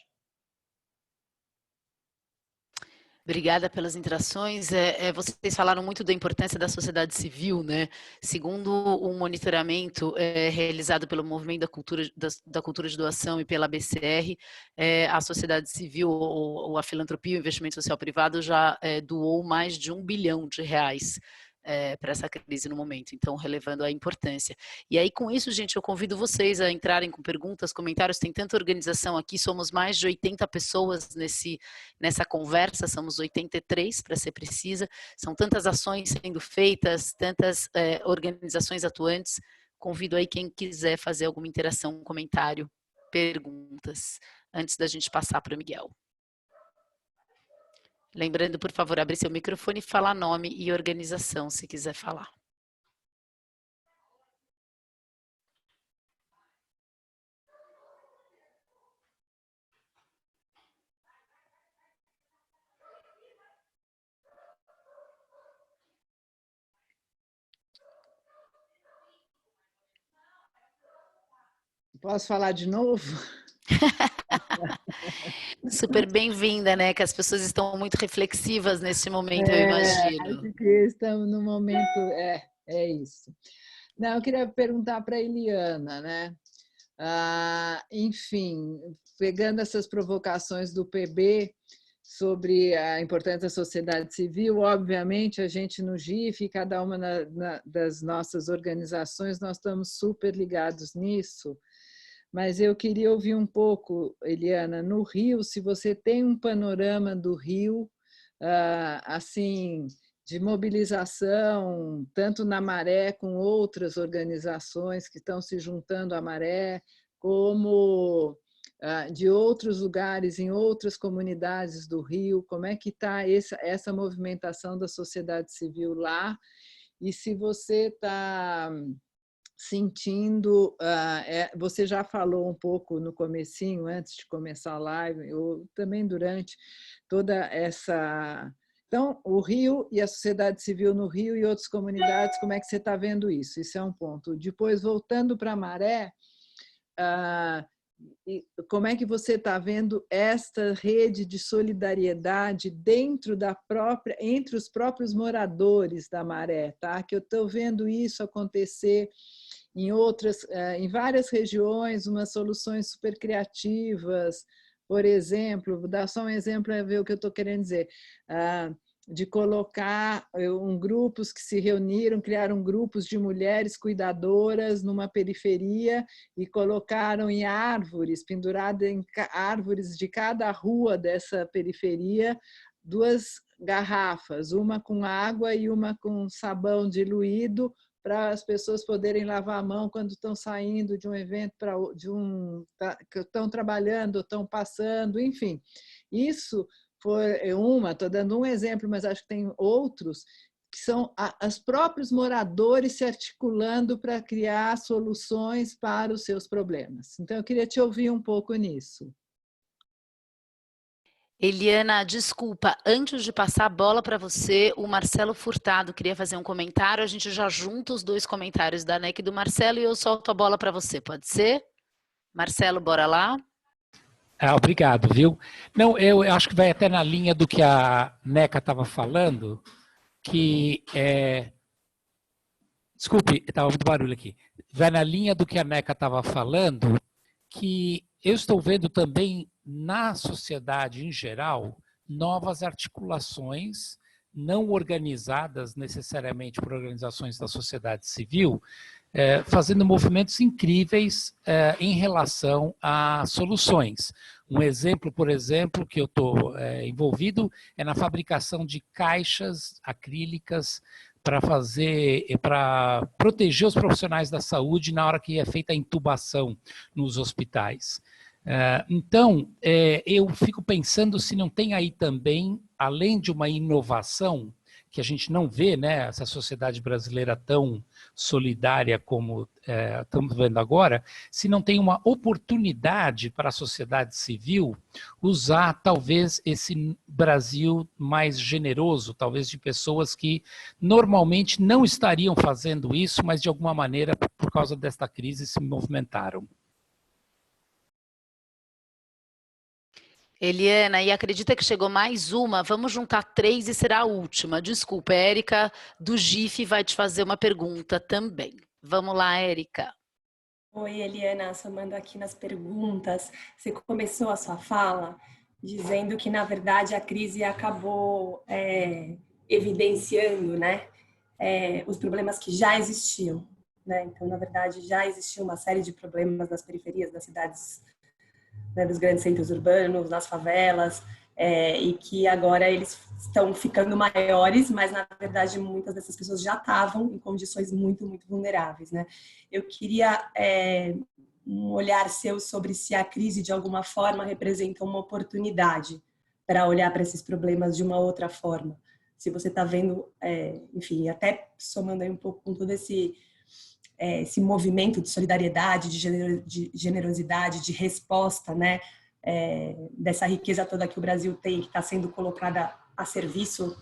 Obrigada pelas interações. Vocês falaram muito da importância da sociedade civil, né? Segundo um monitoramento realizado pelo Movimento da Cultura de Doação e pela BCR, a sociedade civil ou a filantropia, o investimento social privado já doou mais de R$1 bilhão para essa crise no momento, então relevando a importância. E aí com isso, gente, eu convido vocês a entrarem com perguntas, comentários, tem tanta organização aqui, somos mais de 80 pessoas nessa conversa, somos 83 para ser precisa, são tantas ações sendo feitas, tantas organizações atuantes, convido aí quem quiser fazer alguma interação, comentário, perguntas, antes da gente passar para o Miguel. Lembrando, por favor, abrir seu microfone e falar nome e organização, se quiser falar. Posso falar de novo? Super bem-vinda, né? Que as pessoas estão muito reflexivas nesse momento, eu imagino. Acho que estamos no momento, é isso. Não, eu queria perguntar para a Eliana, né? Enfim, pegando essas provocações do PB sobre a importância da sociedade civil, obviamente a gente no GIF, cada uma das nossas organizações, nós estamos super ligados nisso. Mas eu queria ouvir um pouco, Eliana, no Rio, se você tem um panorama do Rio, assim, de mobilização, tanto na Maré com outras organizações que estão se juntando à Maré, como de outros lugares, em outras comunidades do Rio? Como é que está essa movimentação da sociedade civil lá? E se você está sentindo, você já falou um pouco no comecinho, antes de começar a live, ou também durante toda essa... Então, o Rio e a sociedade civil no Rio e outras comunidades, como é que você está vendo isso? Isso é um ponto. Depois, voltando para a Maré, como é que você está vendo esta rede de solidariedade dentro da própria, entre os próprios moradores da Maré, tá? Que eu estou vendo isso acontecer em várias regiões, umas soluções super criativas, por exemplo, vou dar só um exemplo para ver o que eu estou querendo dizer, de colocar grupos que se reuniram, criaram grupos de mulheres cuidadoras numa periferia e colocaram em árvores, penduradas em árvores de cada rua dessa periferia, 2 garrafas, uma com água e uma com sabão diluído, para as pessoas poderem lavar a mão quando estão saindo de um evento, que estão trabalhando, estão passando, enfim. Isso foi estou dando um exemplo, mas acho que tem outros, que são os próprios moradores se articulando para criar soluções para os seus problemas. Então, eu queria te ouvir um pouco nisso. Eliana, desculpa, antes de passar a bola para você, o Marcelo Furtado queria fazer um comentário, a gente já junta os 2 comentários da NEC e do Marcelo e eu solto a bola para você, pode ser? Marcelo, bora lá? Obrigado, viu? Não, eu acho que vai até na linha do que a Neca estava falando, que desculpe, estava muito barulho aqui. Vai na linha do que a Neca estava falando, que eu estou vendo também na sociedade em geral novas articulações não organizadas necessariamente por organizações da sociedade civil, fazendo movimentos incríveis em relação a soluções. Um exemplo, por exemplo, que eu estou envolvido é na fabricação de caixas acrílicas para proteger os profissionais da saúde na hora que é feita a intubação nos hospitais. Então, eu fico pensando se não tem aí também, além de uma inovação, que a gente não vê, né, essa sociedade brasileira tão solidária como estamos vendo agora, se não tem uma oportunidade para a sociedade civil usar talvez esse Brasil mais generoso, talvez de pessoas que normalmente não estariam fazendo isso, mas de alguma maneira, por causa desta crise, se movimentaram. Eliana, e acredita que chegou mais uma? Vamos juntar 3 e será a última. Desculpa, a Érica do GIF vai te fazer uma pergunta também. Vamos lá, Érica. Oi, Eliana, somando aqui nas perguntas. Você começou a sua fala dizendo que, na verdade, a crise acabou evidenciando, né, os problemas que já existiam, né? Então, na verdade, já existia uma série de problemas nas periferias das cidades, né, dos grandes centros urbanos, nas favelas, e que agora eles estão ficando maiores, mas na verdade muitas dessas pessoas já estavam em condições muito, muito vulneráveis, né? Eu queria um olhar seu sobre se a crise de alguma forma representa uma oportunidade para olhar para esses problemas de uma outra forma. Se você está vendo, enfim, até somando aí um pouco com todo esse movimento de solidariedade, de generosidade, de resposta, né, dessa riqueza toda que o Brasil tem, que está sendo colocada a serviço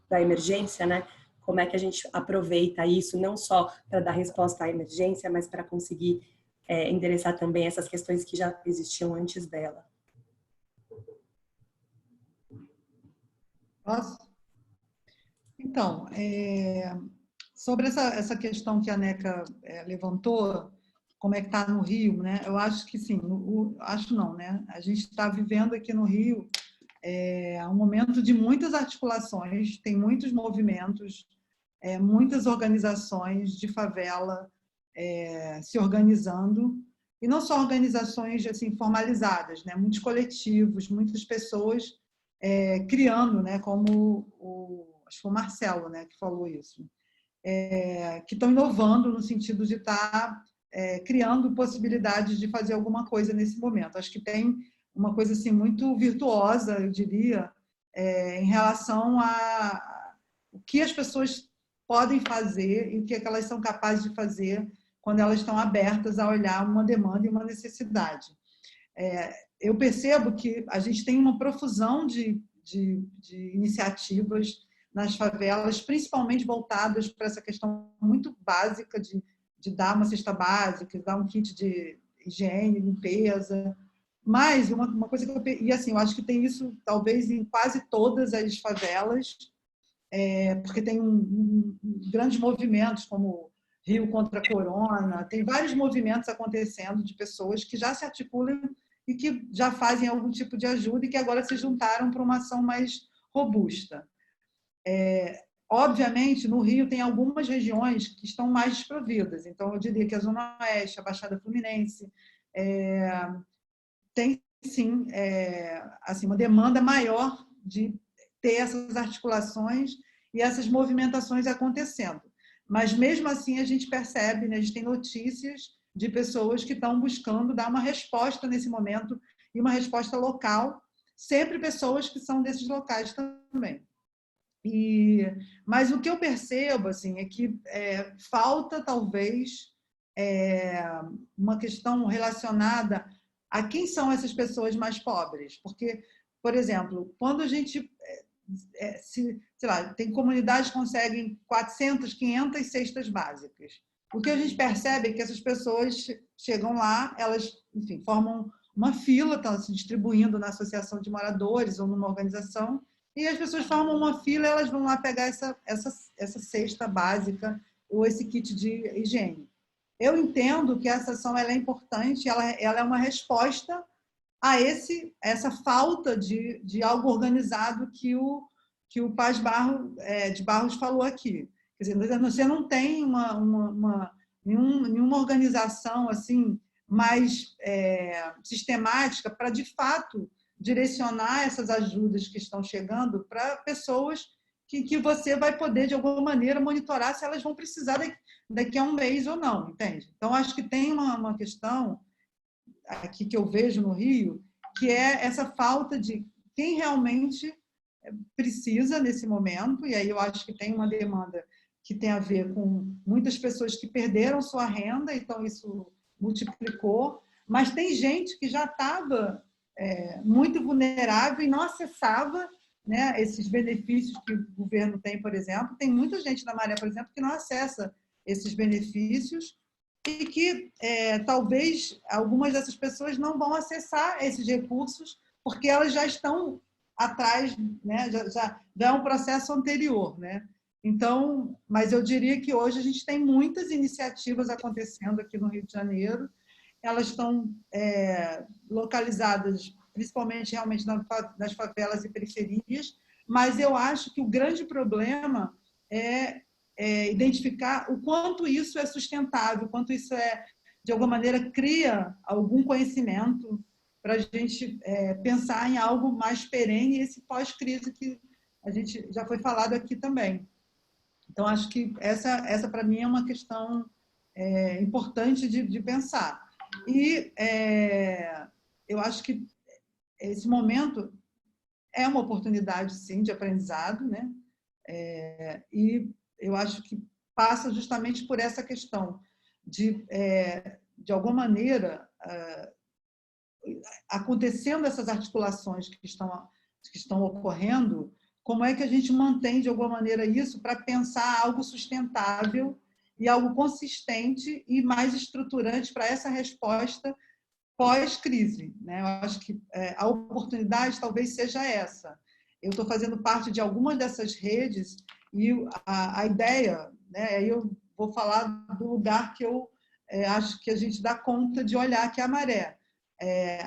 da emergência, né? Como é que a gente aproveita isso, não só para dar resposta à emergência, mas para conseguir endereçar também essas questões que já existiam antes dela. Posso? Então, sobre essa questão que a Neca levantou, como é que está no Rio, né? Eu acho que sim, acho não, né? A gente está vivendo aqui no Rio um momento de muitas articulações, tem muitos movimentos, muitas organizações de favela se organizando, e não só organizações assim formalizadas, né? Muitos coletivos, muitas pessoas criando, né, como acho que foi o Marcelo, né, que falou isso, que estão inovando no sentido de estar criando possibilidades de fazer alguma coisa nesse momento. Acho que tem uma coisa assim muito virtuosa, eu diria, em relação a o que as pessoas podem fazer e o que é que elas são capazes de fazer quando elas estão abertas a olhar uma demanda e uma necessidade. Eu percebo que a gente tem uma profusão de iniciativas nas favelas, principalmente voltadas para essa questão muito básica de dar uma cesta básica, dar um kit de higiene, limpeza. Mas uma coisa que e assim, eu acho que tem isso talvez em quase todas as favelas, porque tem grandes movimentos como Rio contra a Corona, tem vários movimentos acontecendo de pessoas que já se articulam e que já fazem algum tipo de ajuda e que agora se juntaram para uma ação mais robusta. Obviamente, no Rio tem algumas regiões que estão mais desprovidas, então eu diria que a Zona Oeste, a Baixada Fluminense, tem sim assim, uma demanda maior de ter essas articulações e essas movimentações acontecendo. Mas mesmo assim a gente percebe, né, a gente tem notícias de pessoas que estão buscando dar uma resposta nesse momento, e uma resposta local, sempre pessoas que são desses locais também. Mas o que eu percebo assim, é que falta, talvez, uma questão relacionada a quem são essas pessoas mais pobres. Porque, por exemplo, quando a gente... sei lá, tem comunidades que conseguem 400, 500 cestas básicas. O que a gente percebe é que essas pessoas chegam lá, elas, enfim, formam uma fila, estão se distribuindo na associação de moradores ou numa organização, e as pessoas formam uma fila e elas vão lá pegar essa cesta básica ou esse kit de higiene. Eu entendo que essa ação ela é importante, ela é uma resposta a essa falta de algo organizado que o Paz de Barros falou aqui. Quer dizer, você não tem nenhuma organização assim mais sistemática para, de fato, direcionar essas ajudas que estão chegando para pessoas que você vai poder, de alguma maneira, monitorar se elas vão precisar daqui a um mês ou não, entende? Então, acho que tem uma questão aqui que eu vejo no Rio, que é essa falta de quem realmente precisa nesse momento, e aí eu acho que tem uma demanda que tem a ver com muitas pessoas que perderam sua renda, então isso multiplicou, mas tem gente que já estava muito vulnerável e não acessava, né, esses benefícios que o governo tem, por exemplo. Tem muita gente na Maré, por exemplo, que não acessa esses benefícios e que talvez algumas dessas pessoas não vão acessar esses recursos porque elas já estão atrás, né, já é um processo anterior, né? Então, mas eu diria que hoje a gente tem muitas iniciativas acontecendo aqui no Rio de Janeiro. Elas estão localizadas principalmente realmente nas favelas e periferias, mas eu acho que o grande problema é identificar o quanto isso é sustentável, o quanto isso de alguma maneira, cria algum conhecimento para a gente pensar em algo mais perene, esse pós-crise que a gente já foi falado aqui também. Então, acho que essa para mim, é uma questão importante de pensar. E eu acho que esse momento é uma oportunidade, sim, de aprendizado, né? E eu acho que passa justamente por essa questão de alguma maneira, acontecendo essas articulações que estão ocorrendo, como é que a gente mantém, de alguma maneira, isso para pensar algo sustentável e algo consistente e mais estruturante para essa resposta pós-crise, né? Eu acho que a oportunidade talvez seja essa. Eu estou fazendo parte de algumas dessas redes e a ideia, né, aí eu vou falar do lugar que eu acho que a gente dá conta de olhar, que é a Maré.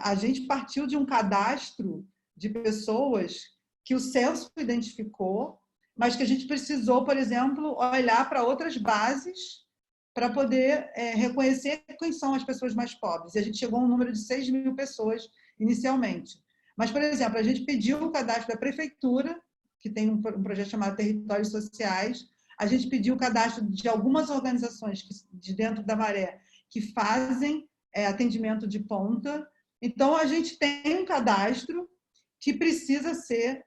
A gente partiu de um cadastro de pessoas que o censo identificou, mas que a gente precisou, por exemplo, olhar para outras bases para poder reconhecer quem são as pessoas mais pobres. E a gente chegou a um número de 6.000 pessoas inicialmente. Mas, por exemplo, a gente pediu o cadastro da prefeitura, que tem um projeto chamado Territórios Sociais, a gente pediu o cadastro de algumas organizações de dentro da Maré que fazem atendimento de ponta. Então, a gente tem um cadastro que precisa ser,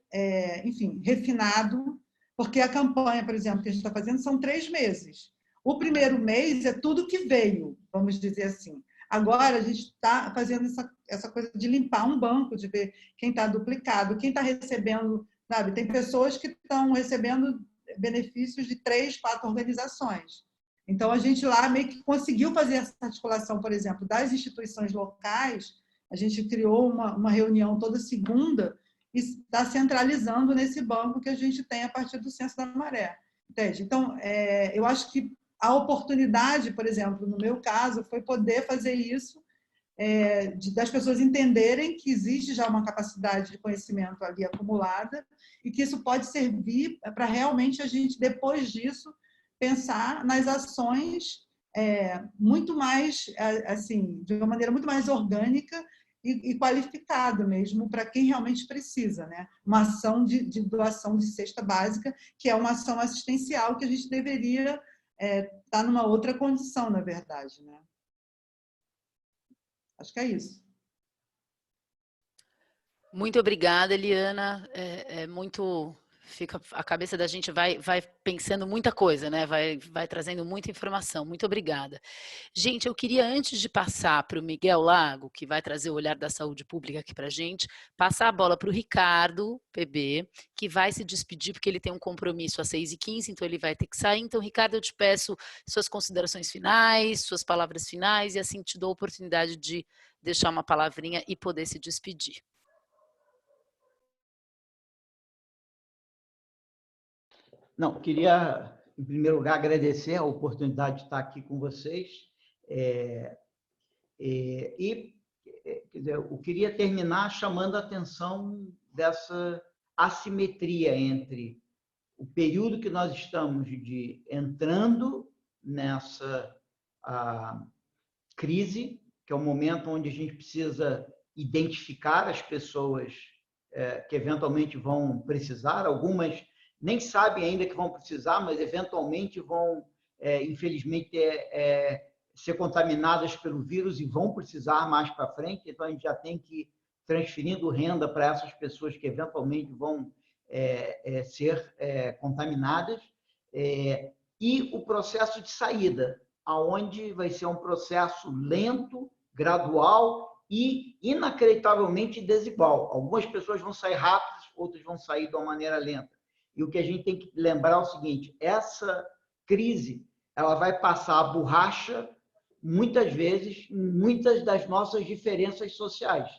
enfim, refinado, porque a campanha, por exemplo, que a gente está fazendo são 3 meses. O primeiro mês é tudo que veio, vamos dizer assim. Agora, a gente está fazendo essa coisa de limpar um banco, de ver quem está duplicado, quem está recebendo, sabe? Tem pessoas que estão recebendo benefícios de 3, 4 organizações. Então, a gente lá meio que conseguiu fazer essa articulação, por exemplo, das instituições locais. A gente criou uma reunião toda segunda e está centralizando nesse banco que a gente tem a partir do Censo da Maré. Entende? Então, eu acho que a oportunidade, por exemplo, no meu caso, foi poder fazer isso, das pessoas entenderem que existe já uma capacidade de conhecimento ali acumulada e que isso pode servir para realmente a gente, depois disso, pensar nas ações muito mais, assim, de uma maneira muito mais orgânica e qualificada mesmo para quem realmente precisa, né? Uma ação de doação de cesta básica, que é uma ação assistencial que a gente deveria estar numa outra condição, na verdade, né? Acho que é isso. Muito obrigada, Eliana. A cabeça da gente vai pensando muita coisa, né? Vai trazendo muita informação. Muito obrigada. Gente, eu queria, antes de passar para o Miguel Lago, que vai trazer o olhar da saúde pública aqui para a gente, passar a bola para o Ricardo, PB, que vai se despedir, porque ele tem um compromisso às 6h15, então ele vai ter que sair. Então, Ricardo, eu te peço suas considerações finais, suas palavras finais, e assim te dou a oportunidade de deixar uma palavrinha e poder se despedir. Não, queria, em primeiro lugar, agradecer a oportunidade de estar aqui com vocês. Quer dizer, eu queria terminar chamando a atenção dessa assimetria entre o período que nós estamos entrando nessa crise, que é o momento onde a gente precisa identificar as pessoas que eventualmente vão precisar, algumas nem sabem ainda que vão precisar, mas eventualmente vão, infelizmente, ser contaminadas pelo vírus e vão precisar mais para frente. Então, a gente já tem que ir transferindo renda para essas pessoas que eventualmente vão ser contaminadas. E o processo de saída, aonde vai ser um processo lento, gradual e inacreditavelmente desigual. Algumas pessoas vão sair rápidas, outras vão sair de uma maneira lenta. E o que a gente tem que lembrar é o seguinte: essa crise ela vai passar a borracha, muitas vezes, em muitas das nossas diferenças sociais.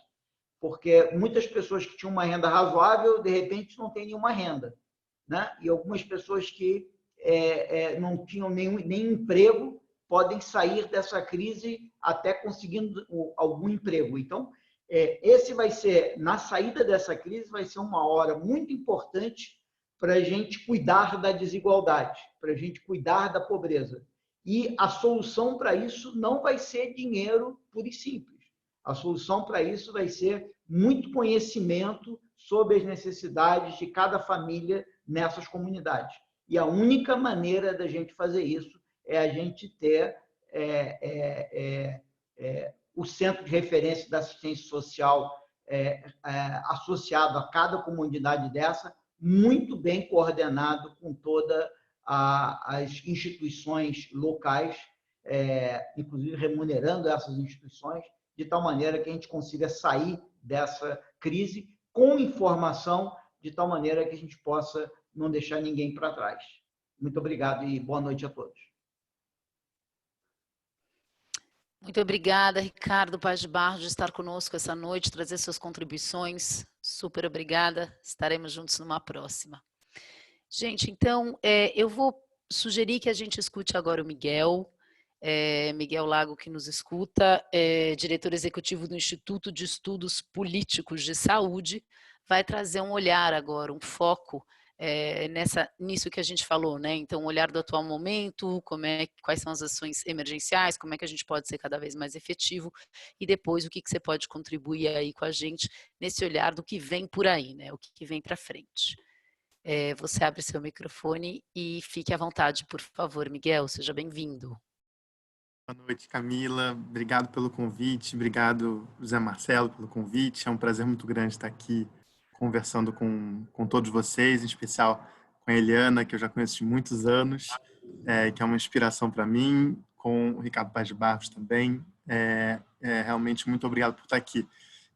Porque muitas pessoas que tinham uma renda razoável, de repente, não têm nenhuma renda, né? E algumas pessoas que não tinham nenhum emprego podem sair dessa crise até conseguindo algum emprego. Então, esse vai ser, na saída dessa crise, vai ser uma hora muito importante para a gente cuidar da desigualdade, para a gente cuidar da pobreza. E a solução para isso não vai ser dinheiro puro e simples. A solução para isso vai ser muito conhecimento sobre as necessidades de cada família nessas comunidades. E a única maneira da gente fazer isso é a gente ter o centro de referência da assistência social associado a cada comunidade dessa, muito bem coordenado com todas as instituições locais, inclusive remunerando essas instituições, de tal maneira que a gente consiga sair dessa crise com informação, de tal maneira que a gente possa não deixar ninguém para trás. Muito obrigado e boa noite a todos. Muito obrigada, Ricardo Paz de Barros, de estar conosco essa noite, trazer suas contribuições. Super obrigada. Estaremos juntos numa próxima. Gente, então, eu vou sugerir que a gente escute agora o Miguel. Miguel Lago, que nos escuta, diretor executivo do Instituto de Estudos Políticos de Saúde, vai trazer um olhar agora, um foco nisso que a gente falou, né? Então, o olhar do atual momento, quais são as ações emergenciais, como é que a gente pode ser cada vez mais efetivo, e depois o que você pode contribuir aí com a gente nesse olhar do que vem por aí, né? O que vem para frente. Você abre seu microfone e fique à vontade, por favor, Miguel, seja bem-vindo. Boa noite, Camila. Obrigado pelo convite. Obrigado, José Marcelo, pelo convite. É um prazer muito grande estar aqui conversando com todos vocês, em especial com a Eliana, que eu já conheço de muitos anos, que é uma inspiração para mim, com o Ricardo Paz de Barros também. Realmente muito obrigado por estar aqui.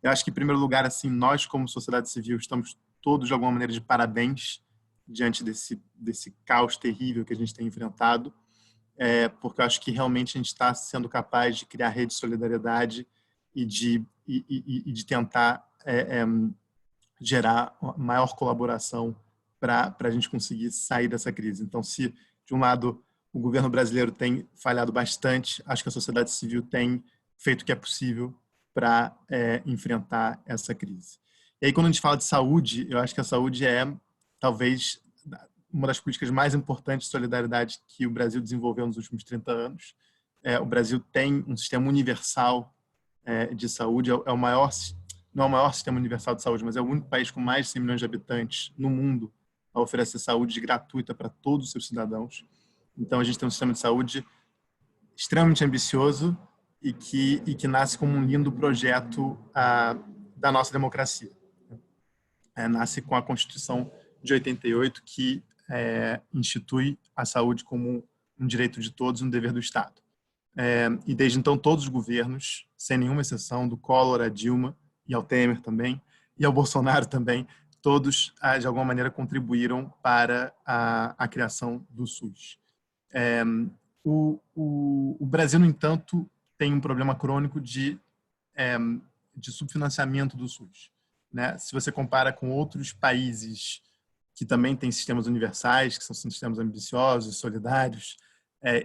Eu acho que, em primeiro lugar, assim, nós, como sociedade civil, estamos todos, de alguma maneira, de parabéns diante desse caos terrível que a gente tem enfrentado. Porque eu acho que realmente a gente está sendo capaz de criar rede de solidariedade e de tentar gerar maior colaboração para a gente conseguir sair dessa crise. Então, se, de um lado, o governo brasileiro tem falhado bastante, acho que a sociedade civil tem feito o que é possível para enfrentar essa crise. E aí, quando a gente fala de saúde, eu acho que a saúde é, talvez, uma das políticas mais importantes de solidariedade que o Brasil desenvolveu nos últimos 30 anos. O Brasil tem um sistema universal de saúde, é o maior, não é o maior sistema universal de saúde, mas é o único país com mais de 100 milhões de habitantes no mundo a oferecer saúde gratuita para todos os seus cidadãos. Então, a gente tem um sistema de saúde extremamente ambicioso e que nasce como um lindo projeto da nossa democracia. Nasce com a Constituição de 88, que institui a saúde como um direito de todos, um dever do Estado. E desde então todos os governos, sem nenhuma exceção, do Collor, a Dilma e ao Temer também, e ao Bolsonaro também, todos de alguma maneira contribuíram para a criação do SUS. O Brasil, no entanto, tem um problema crônico de subfinanciamento do SUS, né? Se você compara com outros países que também têm sistemas universais, que são sistemas ambiciosos, solidários,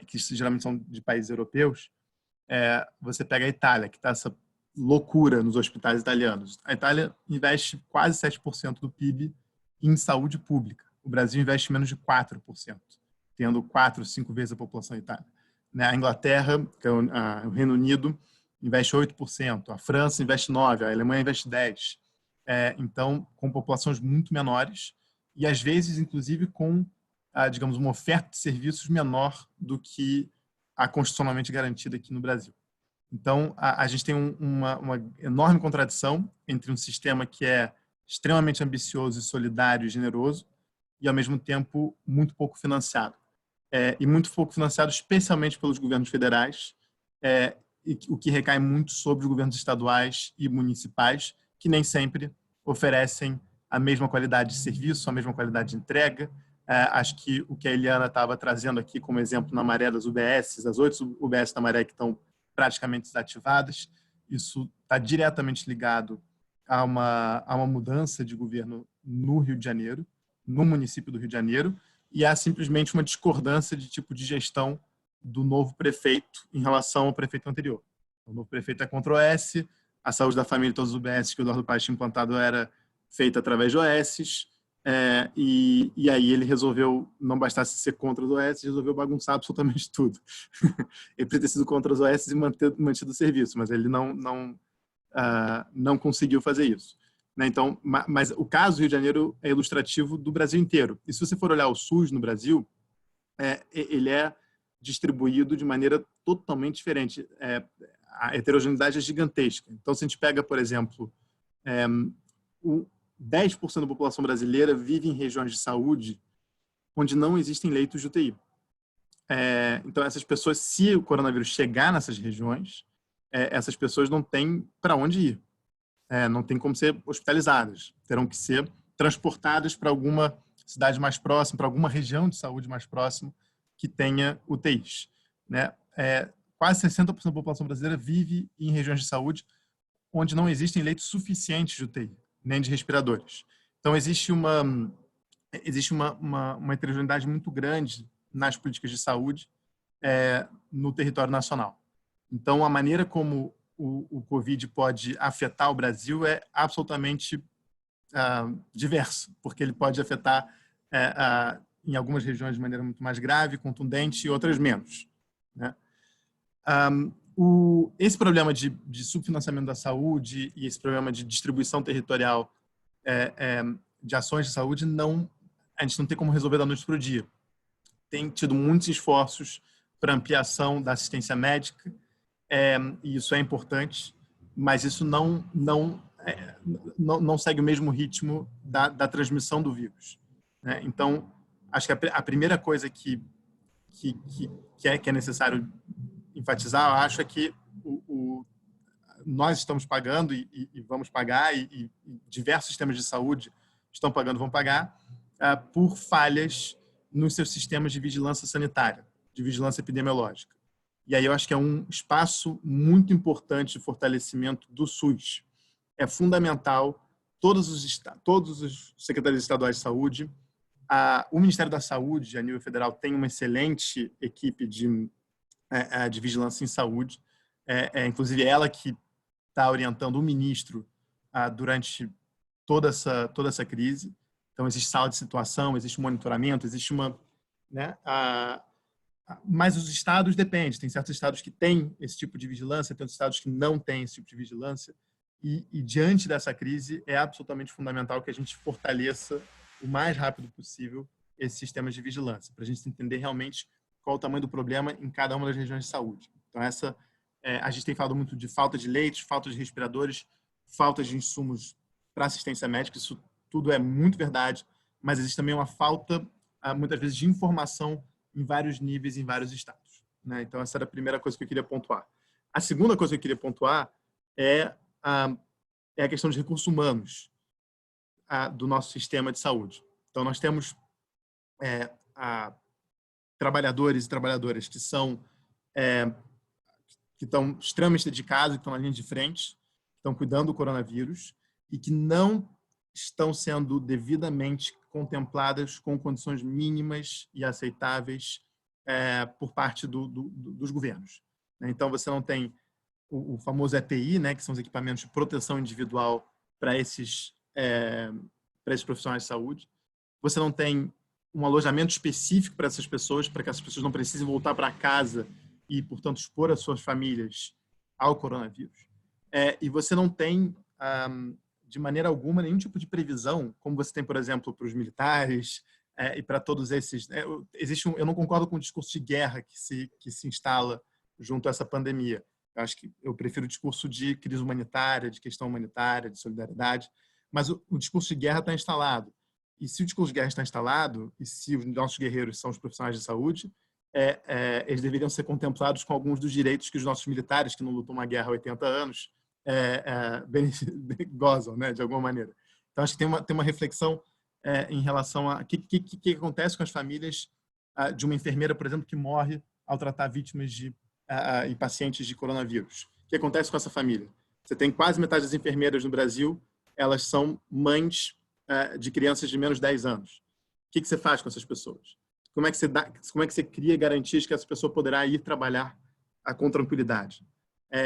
que geralmente são de países europeus, você pega a Itália, que está essa loucura nos hospitais italianos. A Itália investe quase 7% do PIB em saúde pública. O Brasil investe menos de 4%, tendo 4, 5 vezes a população itália. A Inglaterra, que é o Reino Unido, investe 8%, a França investe 9%, a Alemanha investe 10%. Então, com populações muito menores, e às vezes, inclusive, com, digamos, uma oferta de serviços menor do que a constitucionalmente garantida aqui no Brasil. Então, a gente tem uma enorme contradição entre um sistema que é extremamente ambicioso, solidário e generoso, e, ao mesmo tempo, muito pouco financiado. E muito pouco financiado especialmente pelos governos federais, o que recai muito sobre os governos estaduais e municipais, que nem sempre oferecem a mesma qualidade de serviço, a mesma qualidade de entrega. Acho que o que a Eliana estava trazendo aqui como exemplo na Maré das UBS, as 8 UBS da Maré que estão praticamente desativadas, isso está diretamente ligado a uma mudança de governo no Rio de Janeiro, no município do Rio de Janeiro, e há simplesmente uma discordância de tipo de gestão do novo prefeito em relação ao prefeito anterior. O novo prefeito é contra o OS, a saúde da família e todos os UBS que o Eduardo Paes tinha implantado era feita através de OS, e aí ele resolveu, não bastasse ser contra os OS, resolveu bagunçar absolutamente tudo. Ele podia ter sido contra os OS e mantido o serviço, mas ele não conseguiu fazer isso. Então, mas o caso do Rio de Janeiro é ilustrativo do Brasil inteiro. E se você for olhar o SUS no Brasil, ele é distribuído de maneira totalmente diferente. A heterogeneidade é gigantesca. Então, se a gente pega, por exemplo, 10% da população brasileira vive em regiões de saúde onde não existem leitos de UTI. Então, essas pessoas, se o coronavírus chegar nessas regiões, essas pessoas não têm para onde ir. Não tem como ser hospitalizadas. Terão que ser transportadas para alguma cidade mais próxima, para alguma região de saúde mais próxima que tenha UTIs. Quase 60% da população brasileira vive em regiões de saúde onde não existem leitos suficientes de UTI, nem de respiradores. Então, existe uma heterogeneidade muito grande nas políticas de saúde no território nacional. Então, a maneira como o Covid pode afetar o Brasil é absolutamente diverso, porque ele pode afetar em algumas regiões de maneira muito mais grave, contundente, e outras menos, né? Esse problema de subfinanciamento da saúde e esse problema de distribuição territorial de ações de saúde, a gente não tem como resolver da noite para o dia. Tem tido muitos esforços para ampliação da assistência médica, e isso é importante, mas isso não segue o mesmo ritmo da transmissão do vírus, né? Então, acho que a primeira coisa que é necessário enfatizar, eu acho, é que nós estamos pagando e vamos pagar, e diversos sistemas de saúde estão pagando, vão pagar, por falhas nos seus sistemas de vigilância sanitária, de vigilância epidemiológica. E aí eu acho que é um espaço muito importante de fortalecimento do SUS. É fundamental todos os secretarias estaduais de saúde, o Ministério da Saúde, a nível federal, tem uma excelente equipe de vigilância em saúde. Inclusive ela que está orientando o ministro durante toda essa crise. Então, existe sala de situação, existe monitoramento, existe uma... né, mas os estados dependem. Tem certos estados que têm esse tipo de vigilância, tem outros estados que não têm esse tipo de vigilância. E diante dessa crise, é absolutamente fundamental que a gente fortaleça o mais rápido possível esses sistemas de vigilância, para a gente entender realmente qual o tamanho do problema em cada uma das regiões de saúde. Então, a gente tem falado muito de falta de leitos, falta de respiradores, falta de insumos para assistência médica. Isso tudo é muito verdade, mas existe também uma falta, muitas vezes, de informação em vários níveis, em vários estados, né? Então, essa era a primeira coisa que eu queria pontuar. A segunda coisa que eu queria pontuar é a questão de recursos humanos do nosso sistema de saúde. Então, nós temos trabalhadores e trabalhadoras que estão extremamente dedicados, que estão na linha de frente, que estão cuidando do coronavírus e que não estão sendo devidamente contempladas com condições mínimas e aceitáveis por parte dos governos. Então, você não tem o famoso EPI, né, que são os equipamentos de proteção individual para esses profissionais de saúde. Você não tem um alojamento específico para essas pessoas, para que essas pessoas não precisem voltar para casa e, portanto, expor as suas famílias ao coronavírus. E você não tem, de maneira alguma, nenhum tipo de previsão, como você tem, por exemplo, para os militares e para todos esses. Eu não concordo com o discurso de guerra que se instala junto a essa pandemia. Eu acho que eu prefiro o discurso de crise humanitária, de questão humanitária, de solidariedade, mas o discurso de guerra está instalado. E se o discurso de guerra está instalado, e se os nossos guerreiros são os profissionais de saúde, eles deveriam ser contemplados com alguns dos direitos que os nossos militares, que não lutam uma guerra há 80 anos, gozam, né, de alguma maneira. Então, acho que tem uma reflexão em relação a o que acontece com as famílias de uma enfermeira, por exemplo, que morre ao tratar vítimas e pacientes de coronavírus. O que acontece com essa família? Você tem quase metade das enfermeiras no Brasil, elas são mães de crianças de menos de 10 anos. O que você faz com essas pessoas? Como é que você cria garantias que essa pessoa poderá ir trabalhar com tranquilidade?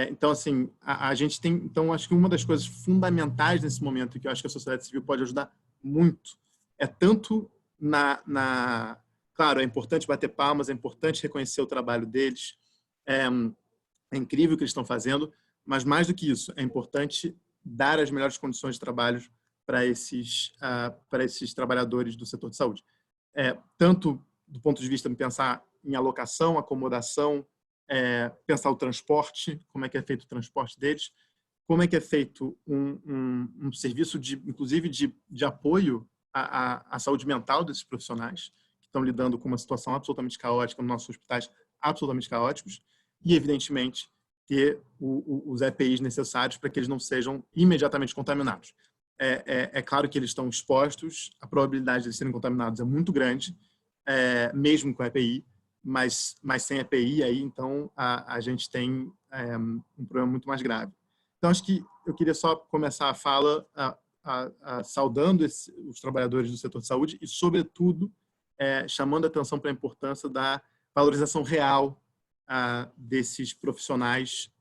Então, assim, a gente tem... Então, acho que uma das coisas fundamentais nesse momento, que eu acho que a sociedade civil pode ajudar muito, é tanto Claro, é importante bater palmas, é importante reconhecer o trabalho deles, é incrível o que eles estão fazendo, mas mais do que isso, é importante dar as melhores condições de trabalho para esses trabalhadores do setor de saúde. Tanto do ponto de vista de pensar em alocação, acomodação, pensar o transporte, como é que é feito o transporte deles, como é que é feito um serviço, inclusive, de apoio à saúde mental desses profissionais, que estão lidando com uma situação absolutamente caótica nos nossos hospitais, absolutamente caóticos, e, evidentemente, ter os EPIs necessários para que eles não sejam imediatamente contaminados. É claro que eles estão expostos, a probabilidade de eles serem contaminados é muito grande, mesmo com EPI, mas sem EPI, aí, então, a gente tem um problema muito mais grave. Então, acho que eu queria só começar a fala saudando os trabalhadores do setor de saúde e, sobretudo, chamando a atenção para a importância da valorização real desses profissionais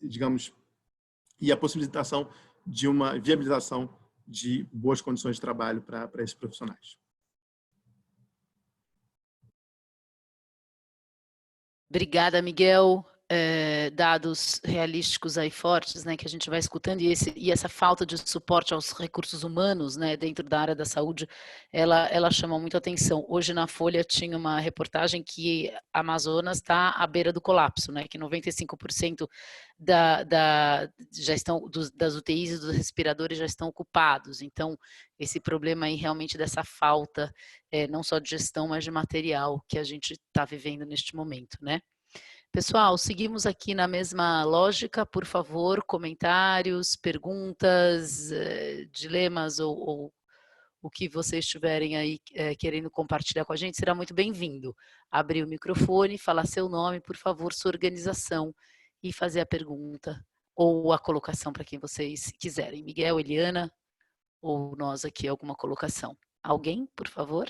digamos, e a possibilitação de uma viabilização de boas condições de trabalho para esses profissionais. Obrigada, Miguel. Dados realísticos aí fortes, né, que a gente vai escutando, e essa falta de suporte aos recursos humanos, né, dentro da área da saúde, ela chama muito atenção. Hoje na Folha tinha uma reportagem que a Amazonas está à beira do colapso, né, que 95% já estão, das UTIs e dos respiradores já estão ocupados. Então, esse problema aí realmente dessa falta, não só de gestão, mas de material que a gente está vivendo neste momento, né? Pessoal, seguimos aqui na mesma lógica, por favor, comentários, perguntas, dilemas ou o que vocês estiverem aí querendo compartilhar com a gente, será muito bem-vindo. Abrir o microfone, falar seu nome, por favor, sua organização e fazer a pergunta ou a colocação para quem vocês quiserem. Miguel, Eliana, ou nós aqui, alguma colocação. Alguém, por favor?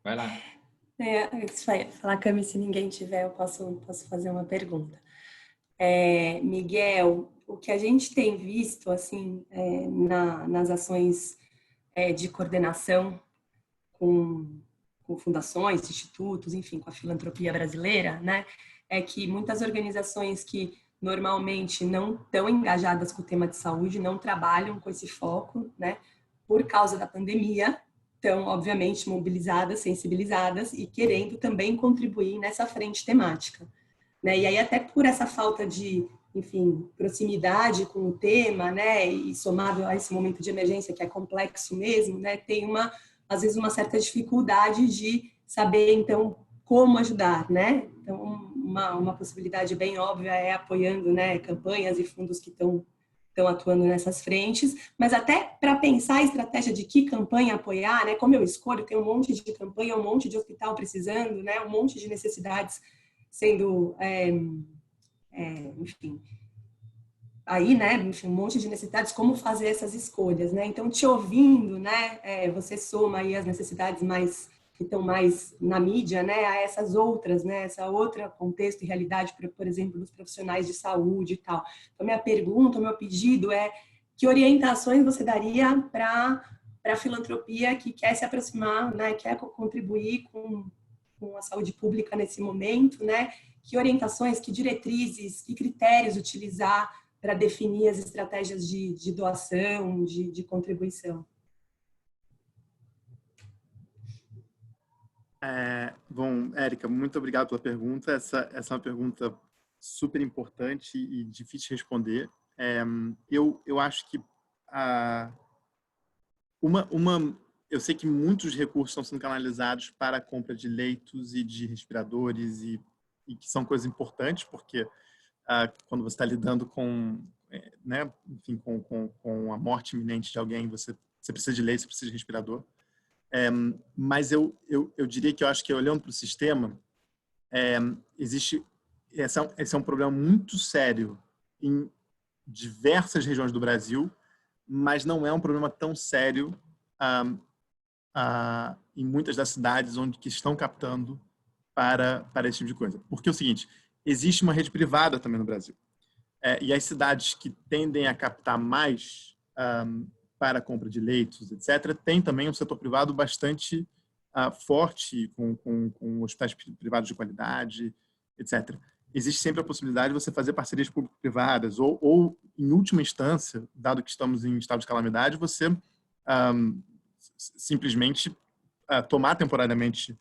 Vai lá. Falar, Cami, se ninguém tiver, eu posso fazer uma pergunta. Miguel, o que a gente tem visto assim nas ações de coordenação com fundações, institutos, enfim, com a filantropia brasileira, né, é que muitas organizações que normalmente não estão engajadas com o tema de saúde, não trabalham com esse foco, né, por causa da pandemia, estão, obviamente, mobilizadas, sensibilizadas e querendo também contribuir nessa frente temática, né? E aí, até por essa falta de, enfim, proximidade com o tema, né, e somado a esse momento de emergência que é complexo mesmo, né, tem às vezes uma certa dificuldade de saber, então, como ajudar, né? Então, uma possibilidade bem óbvia é apoiando, né, campanhas e fundos que estão atuando nessas frentes, mas até para pensar a estratégia de que campanha apoiar, né? Como eu escolho, tem um monte de campanha, um monte de hospital precisando, né? Um monte de necessidades sendo, enfim, aí, né? Enfim, um monte de necessidades, como fazer essas escolhas, né? Então, te ouvindo, né? Você soma aí as necessidades que estão mais na mídia, né, a essas outras, né, essa outra contexto e realidade, por exemplo, dos profissionais de saúde e tal. Então, minha pergunta, meu pedido é que orientações você daria para a filantropia que quer se aproximar, né, quer contribuir com a saúde pública nesse momento, né? Que orientações, que diretrizes, que critérios utilizar para definir as estratégias de doação, de contribuição? Bom, Érica, muito obrigado pela pergunta. Essa é uma pergunta super importante e difícil de responder. Eu acho que eu sei que muitos recursos estão sendo canalizados para a compra de leitos e de respiradores e que são coisas importantes, porque quando você está lidando com, né, enfim, com a morte iminente de alguém, você precisa de leito, você precisa de respirador. Mas eu diria que eu acho que, olhando para o sistema, esse é um problema muito sério em diversas regiões do Brasil, mas não é um problema tão sério em muitas das cidades que estão captando para esse tipo de coisa. Porque é o seguinte, existe uma rede privada também no Brasil. E as cidades que tendem a captar mais para a compra de leitos, etc., tem também um setor privado bastante forte, com hospitais privados de qualidade, etc. Existe sempre a possibilidade de você fazer parcerias público-privadas ou, em última instância, dado que estamos em estado de calamidade, você simplesmente tomar temporariamente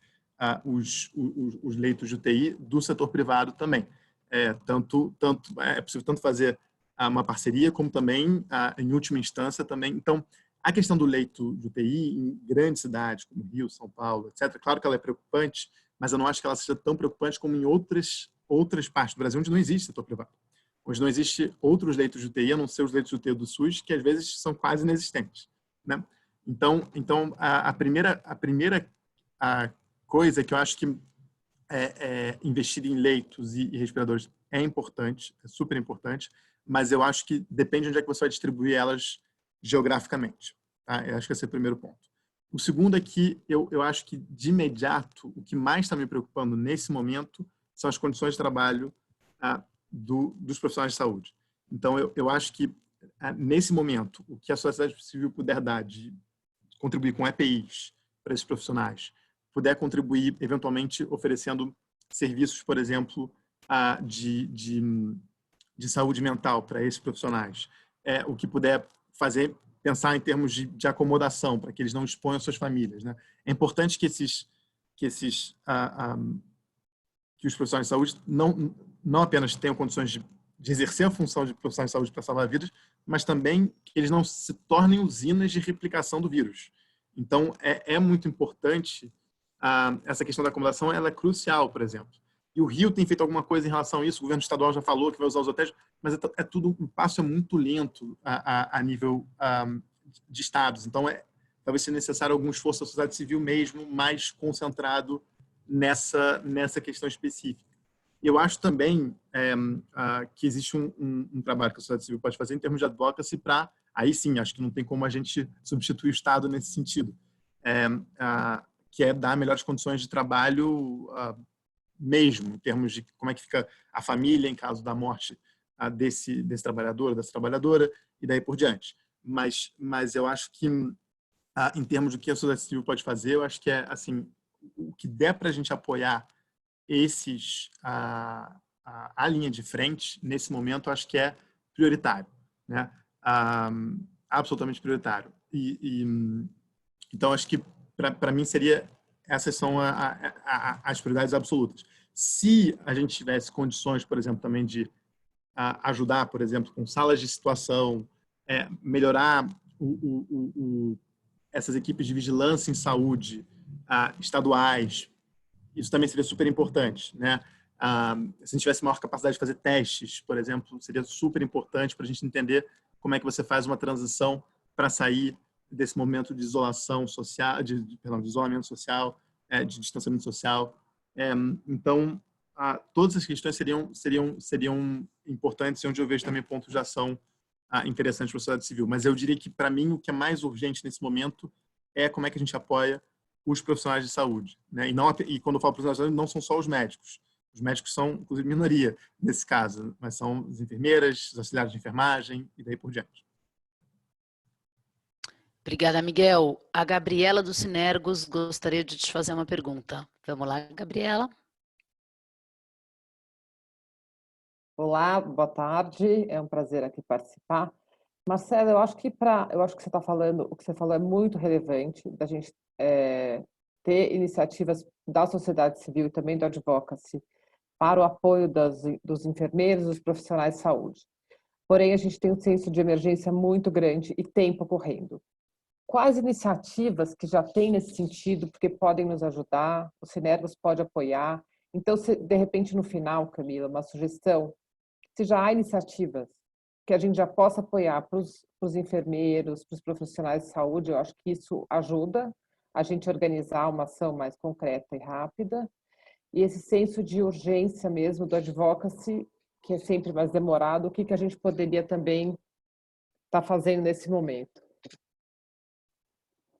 os leitos de UTI do setor privado também. É possível tanto fazer uma parceria, como também, em última instância, também. Então, a questão do leito de UTI em grandes cidades, como Rio, São Paulo, etc., claro que ela é preocupante, mas eu não acho que ela seja tão preocupante como em outras partes do Brasil, onde não existe setor privado. Onde não existe outros leitos de UTI, a não ser os leitos de UTI do SUS, que às vezes são quase inexistentes, né? Então a primeira coisa que eu acho que investir em leitos e respiradores é importante, é super importante, mas eu acho que depende de onde é que você vai distribuir elas geograficamente. Tá? Eu acho que esse é o primeiro ponto. O segundo é que eu acho que, de imediato, o que mais está me preocupando nesse momento são as condições de trabalho dos profissionais de saúde. Então, eu acho que, nesse momento, o que a sociedade civil puder dar de contribuir com EPIs para esses profissionais, puder contribuir, eventualmente, oferecendo serviços, por exemplo, de saúde mental para esses profissionais, o que puder fazer, pensar em termos de acomodação, para que eles não exponham suas famílias, né? É importante que os profissionais de saúde não apenas tenham condições de exercer a função de profissionais de saúde para salvar vidas, mas também que eles não se tornem usinas de replicação do vírus. Então, é muito importante essa questão da acomodação, ela é crucial, por exemplo. E o Rio tem feito alguma coisa em relação a isso, o governo estadual já falou que vai usar os hotéis, mas o passo é muito lento a nível de estados. Então, talvez seja necessário algum esforço da sociedade civil mesmo, mais concentrado nessa questão específica. Eu acho também que existe um trabalho que a sociedade civil pode fazer em termos de advocacy para, aí sim, acho que não tem como a gente substituir o Estado nesse sentido, que é dar melhores condições de trabalho mesmo, em termos de como é que fica a família em caso da morte desse trabalhador, dessa trabalhadora, e daí por diante. Mas eu acho que, em termos do que a sociedade civil pode fazer, eu acho que assim, o que der para a gente apoiar a linha de frente, nesse momento, eu acho que é prioritário, né? Absolutamente prioritário. Então, acho que, para mim, essas são as prioridades absolutas. Se a gente tivesse condições, por exemplo, também de ajudar, por exemplo, com salas de situação, melhorar essas equipes de vigilância em saúde estaduais, isso também seria super importante, né? Se a gente tivesse maior capacidade de fazer testes, por exemplo, seria super importante para a gente entender como é que você faz uma transição para sair desse momento de isolação social, de isolamento social, de distanciamento social. Então, todas as questões seriam importantes e onde eu vejo também pontos de ação interessantes para a sociedade civil. Mas eu diria que, para mim, o que é mais urgente nesse momento é como é que a gente apoia os profissionais de saúde, né? E quando eu falo profissionais de saúde, não são só os médicos. Os médicos são, inclusive, minoria nesse caso, mas são as enfermeiras, os auxiliares de enfermagem e daí por diante. Obrigada, Miguel. A Gabriela do Sinergos gostaria de te fazer uma pergunta. Vamos lá, Gabriela. Olá, boa tarde. É um prazer aqui participar. Marcelo, eu acho que você está falando, o que você falou é muito relevante, da gente ter iniciativas da sociedade civil e também do advocacy para o apoio dos enfermeiros, dos profissionais de saúde. Porém, a gente tem um senso de emergência muito grande e tempo correndo. Quais iniciativas que já tem nesse sentido, porque podem nos ajudar, o Sinergos pode apoiar? Então, se de repente no final, Camila, uma sugestão, se já há iniciativas que a gente já possa apoiar para os enfermeiros, para os profissionais de saúde, eu acho que isso ajuda a gente a organizar uma ação mais concreta e rápida. E esse senso de urgência mesmo do advocacy, que é sempre mais demorado, o que a gente poderia também estar fazendo nesse momento?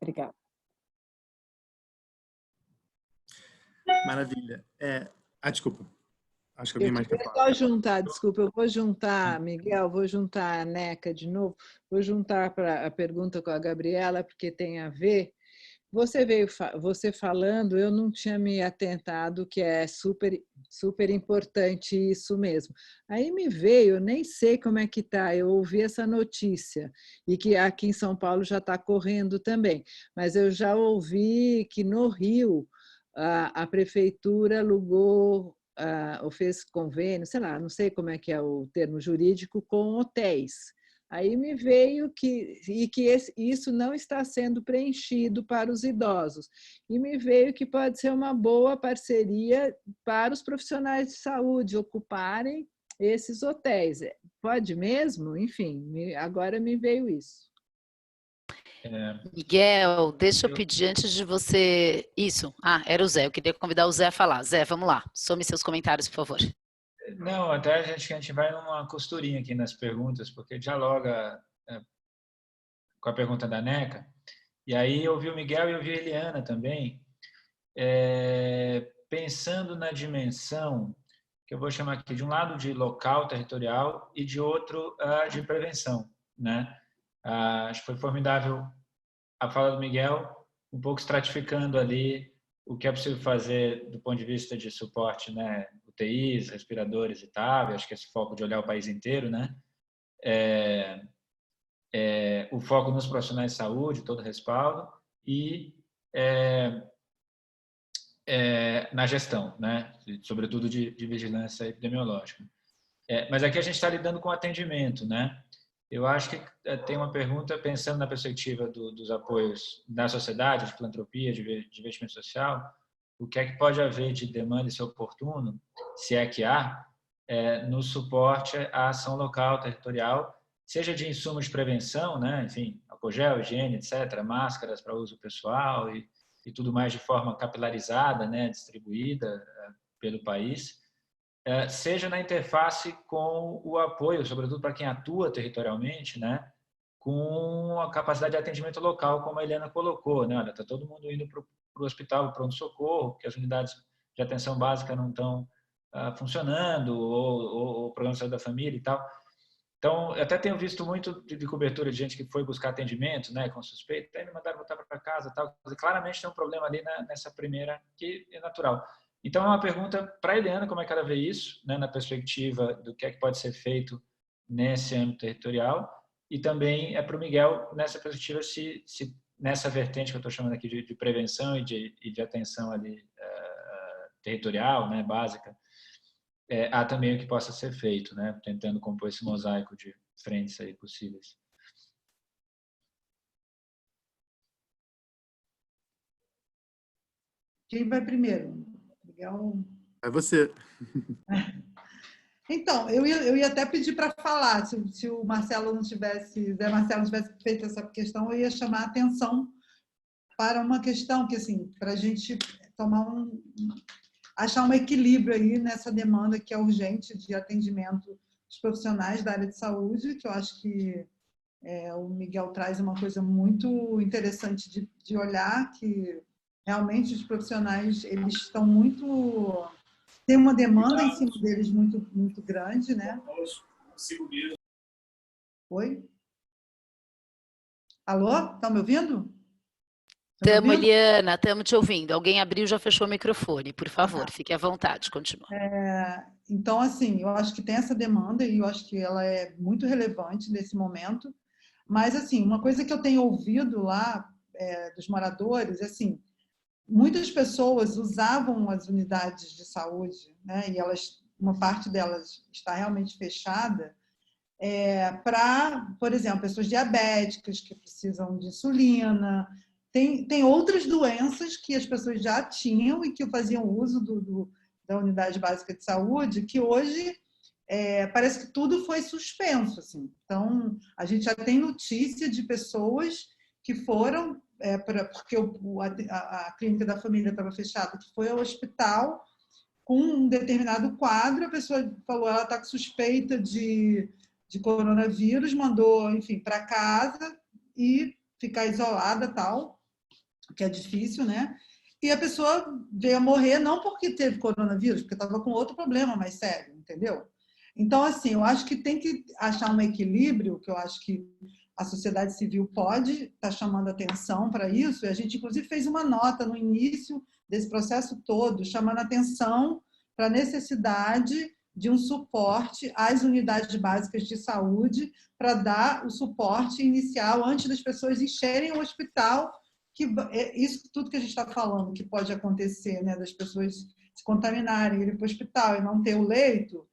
Obrigada. Maravilha. Desculpa. Acho que alguém mais quer falar. Só juntar, desculpa, eu vou juntar, Miguel, vou juntar a Neca de novo, vou juntar para a pergunta com a Gabriela, porque tem a ver. Você falando, eu não tinha me atentado que é super, super importante isso mesmo. Aí me veio, eu nem sei como é que está, eu ouvi essa notícia, e que aqui em São Paulo já está correndo também, mas eu já ouvi que no Rio a prefeitura alugou, ou fez convênio, sei lá, não sei como é que é o termo jurídico, com hotéis. Aí me veio que isso não está sendo preenchido para os idosos. E me veio que pode ser uma boa parceria para os profissionais de saúde ocuparem esses hotéis. Pode mesmo? Enfim, agora me veio isso. Miguel, deixa eu pedir antes de você... Isso, era o Zé, eu queria convidar o Zé a falar. Zé, vamos lá, some seus comentários, por favor. Não, até a gente vai numa costurinha aqui nas perguntas, porque dialoga com a pergunta da Neca. E aí eu ouvi o Miguel e eu ouvi a Eliana também, pensando na dimensão, que eu vou chamar aqui, de um lado de local, territorial, e de outro de prevenção, né? Acho que foi formidável a fala do Miguel, um pouco estratificando ali o que é possível fazer do ponto de vista de suporte, né? UTIs, respiradores e tal, acho que esse foco de olhar o país inteiro, né? O foco nos profissionais de saúde, todo o respaldo, e na gestão, né? Sobretudo de vigilância epidemiológica. Mas aqui a gente está lidando com atendimento, né? Eu acho que tem uma pergunta, pensando na perspectiva dos apoios da sociedade, de filantropia, de investimento social, o que é que pode haver de demanda e ser oportuno, se é que há, no suporte à ação local, territorial, seja de insumos de prevenção, né? Enfim, álcool gel, higiene, etc., máscaras para uso pessoal e tudo mais de forma capilarizada, né? Distribuída pelo país, seja na interface com o apoio, sobretudo para quem atua territorialmente, né? Com a capacidade de atendimento local, como a Eliana colocou, né? Olha, está todo mundo indo para o hospital, pronto-socorro, porque as unidades de atenção básica não estão funcionando, ou o programa de saúde da família e tal. Então, eu até tenho visto muito de cobertura de gente que foi buscar atendimento, né, com suspeita, aí me mandaram voltar para casa, tal. Claramente tem um problema ali nessa primeira, que é natural. Então, é uma pergunta para a Eliana, como é que ela vê isso, né, na perspectiva do que é que pode ser feito nesse âmbito territorial, e também para o Miguel, nessa perspectiva, se nessa vertente que eu estou chamando aqui de prevenção e de atenção ali, territorial, né, básica, há também o que possa ser feito, né, tentando compor esse mosaico de frentes aí possíveis. Quem vai primeiro? Miguel? É você. Então, eu ia até pedir para falar, se o Marcelo não tivesse, Zé Marcelo não tivesse feito essa questão, eu ia chamar a atenção para uma questão que, assim, para a gente achar um equilíbrio aí nessa demanda que é urgente de atendimento dos profissionais da área de saúde, que eu acho que o Miguel traz uma coisa muito interessante de olhar, que realmente os profissionais, eles estão muito... Tem uma demanda em cima deles muito, muito grande, né? Oi? Alô? Estão me ouvindo? Estamos, Eliana, estamos te ouvindo. Alguém abriu e já fechou o microfone. Por favor, fique à vontade, continua. Então, assim, eu acho que tem essa demanda e eu acho que ela é muito relevante nesse momento. Mas, assim, uma coisa que eu tenho ouvido lá dos moradores, assim, muitas pessoas usavam as unidades de saúde, né? E uma parte delas está realmente fechada, para, por exemplo, pessoas diabéticas que precisam de insulina. Tem outras doenças que as pessoas já tinham e que faziam uso da unidade básica de saúde, que hoje parece que tudo foi suspenso, assim. Então, a gente já tem notícia de pessoas que foram, porque a clínica da família estava fechada, que foi ao hospital com um determinado quadro, a pessoa falou, ela está com suspeita de coronavírus, mandou, enfim, para casa e ficar isolada, tal, que é difícil, né? E a pessoa veio a morrer não porque teve coronavírus, porque estava com outro problema mais sério, entendeu? Então, assim, eu acho que tem que achar um equilíbrio, que eu acho que a sociedade civil pode estar chamando atenção para isso, e a gente, inclusive, fez uma nota no início desse processo todo, chamando atenção para a necessidade de um suporte às unidades básicas de saúde para dar o suporte inicial antes das pessoas encherem o hospital, que isso tudo que a gente está falando que pode acontecer, né, das pessoas se contaminarem, irem para o hospital e não ter o leito,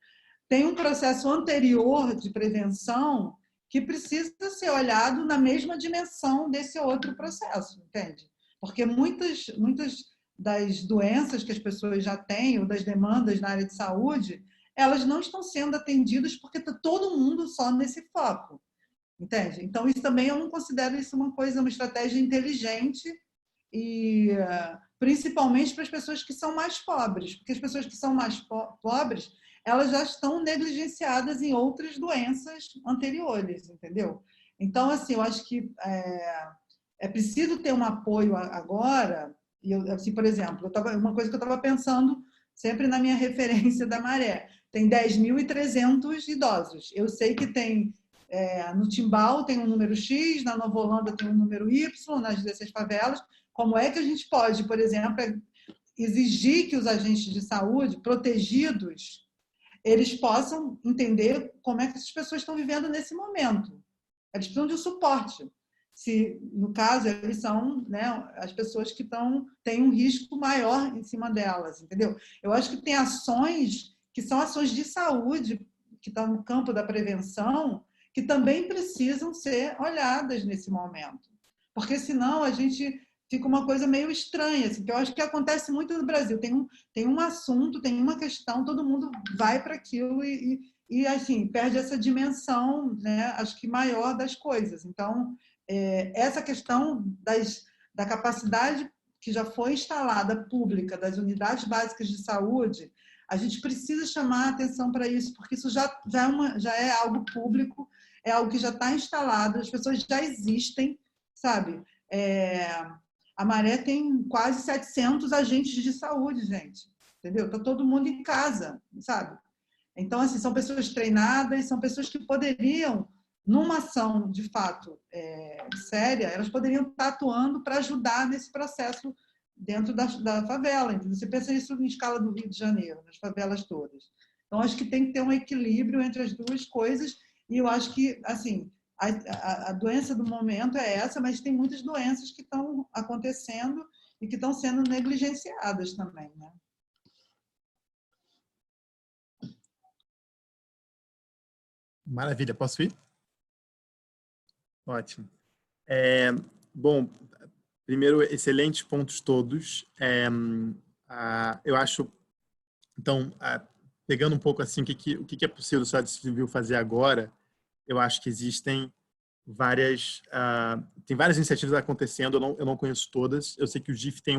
tem um processo anterior de prevenção que precisa ser olhado na mesma dimensão desse outro processo, entende? Porque muitas das doenças que as pessoas já têm, ou das demandas na área de saúde, elas não estão sendo atendidas porque está todo mundo só nesse foco, entende? Então, isso também eu não considero isso uma estratégia inteligente, e principalmente para as pessoas que são mais pobres, porque as pessoas que são mais pobres, elas já estão negligenciadas em outras doenças anteriores, entendeu? Então, assim, eu acho que é preciso ter um apoio agora. E eu, assim, por exemplo, uma coisa que eu estava pensando sempre na minha referência da Maré, tem 10.300 idosos. Eu sei que tem no Timbal tem um número X, na Nova Holanda tem um número Y, nas 16 favelas. Como é que a gente pode, por exemplo, exigir que os agentes de saúde protegidos eles possam entender como é que essas pessoas estão vivendo nesse momento? Eles precisam de um suporte. Se, no caso, eles são, né, as pessoas que têm um risco maior em cima delas, entendeu? Eu acho que tem ações que são ações de saúde, que estão no campo da prevenção, que também precisam ser olhadas nesse momento. Porque, senão, a gente fica uma coisa meio estranha, assim, que eu acho que acontece muito no Brasil. Tem um assunto, tem uma questão, todo mundo vai para aquilo e, assim, perde essa dimensão, né, acho que maior das coisas. Então, essa questão da capacidade que já foi instalada pública das unidades básicas de saúde, a gente precisa chamar a atenção para isso, porque isso já é algo público, é algo que já está instalado, as pessoas já existem, sabe? A Maré tem quase 700 agentes de saúde, gente, entendeu? Está todo mundo em casa, sabe? Então, assim, são pessoas treinadas, são pessoas que poderiam, numa ação, de fato, séria, elas poderiam estar atuando para ajudar nesse processo dentro da favela. Entendeu? Você pensa isso em escala do Rio de Janeiro, nas favelas todas. Então, acho que tem que ter um equilíbrio entre as duas coisas e eu acho que, assim, a doença do momento é essa, mas tem muitas doenças que estão acontecendo e que estão sendo negligenciadas também, né? Maravilha, posso ir? Ótimo. Bom, primeiro, excelentes pontos todos. Eu acho, então, pegando um pouco assim, o que é possível a sociedade civil fazer agora, eu acho que existem tem várias iniciativas acontecendo, eu não conheço todas. Eu sei que o GIF tem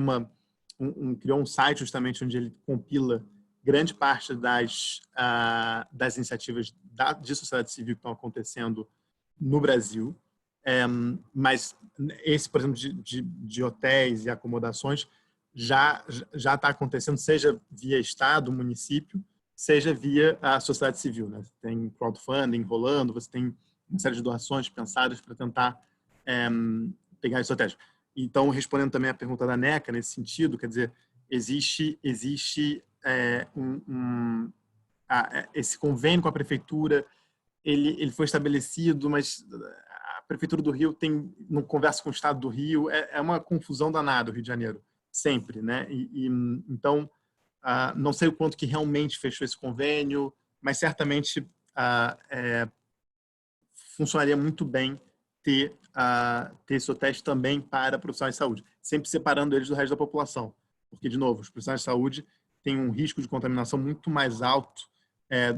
criou um site justamente onde ele compila grande parte das iniciativas de sociedade civil que estão acontecendo no Brasil. Mas esse, por exemplo, de hotéis e acomodações já está acontecendo, seja via Estado, município, seja via a sociedade civil, né? Tem crowdfunding rolando, você tem uma série de doações pensadas para tentar pegar esses hotéis. Então, respondendo também a pergunta da NECA, nesse sentido, quer dizer, existe esse convênio com a prefeitura, ele foi estabelecido, mas a prefeitura do Rio não conversa com o Estado do Rio, é uma confusão danada o Rio de Janeiro, sempre, né? Então, não sei o quanto que realmente fechou esse convênio, mas certamente funcionaria muito bem ter esse hotéis também para profissionais de saúde, sempre separando eles do resto da população, porque, de novo, os profissionais de saúde têm um risco de contaminação muito mais alto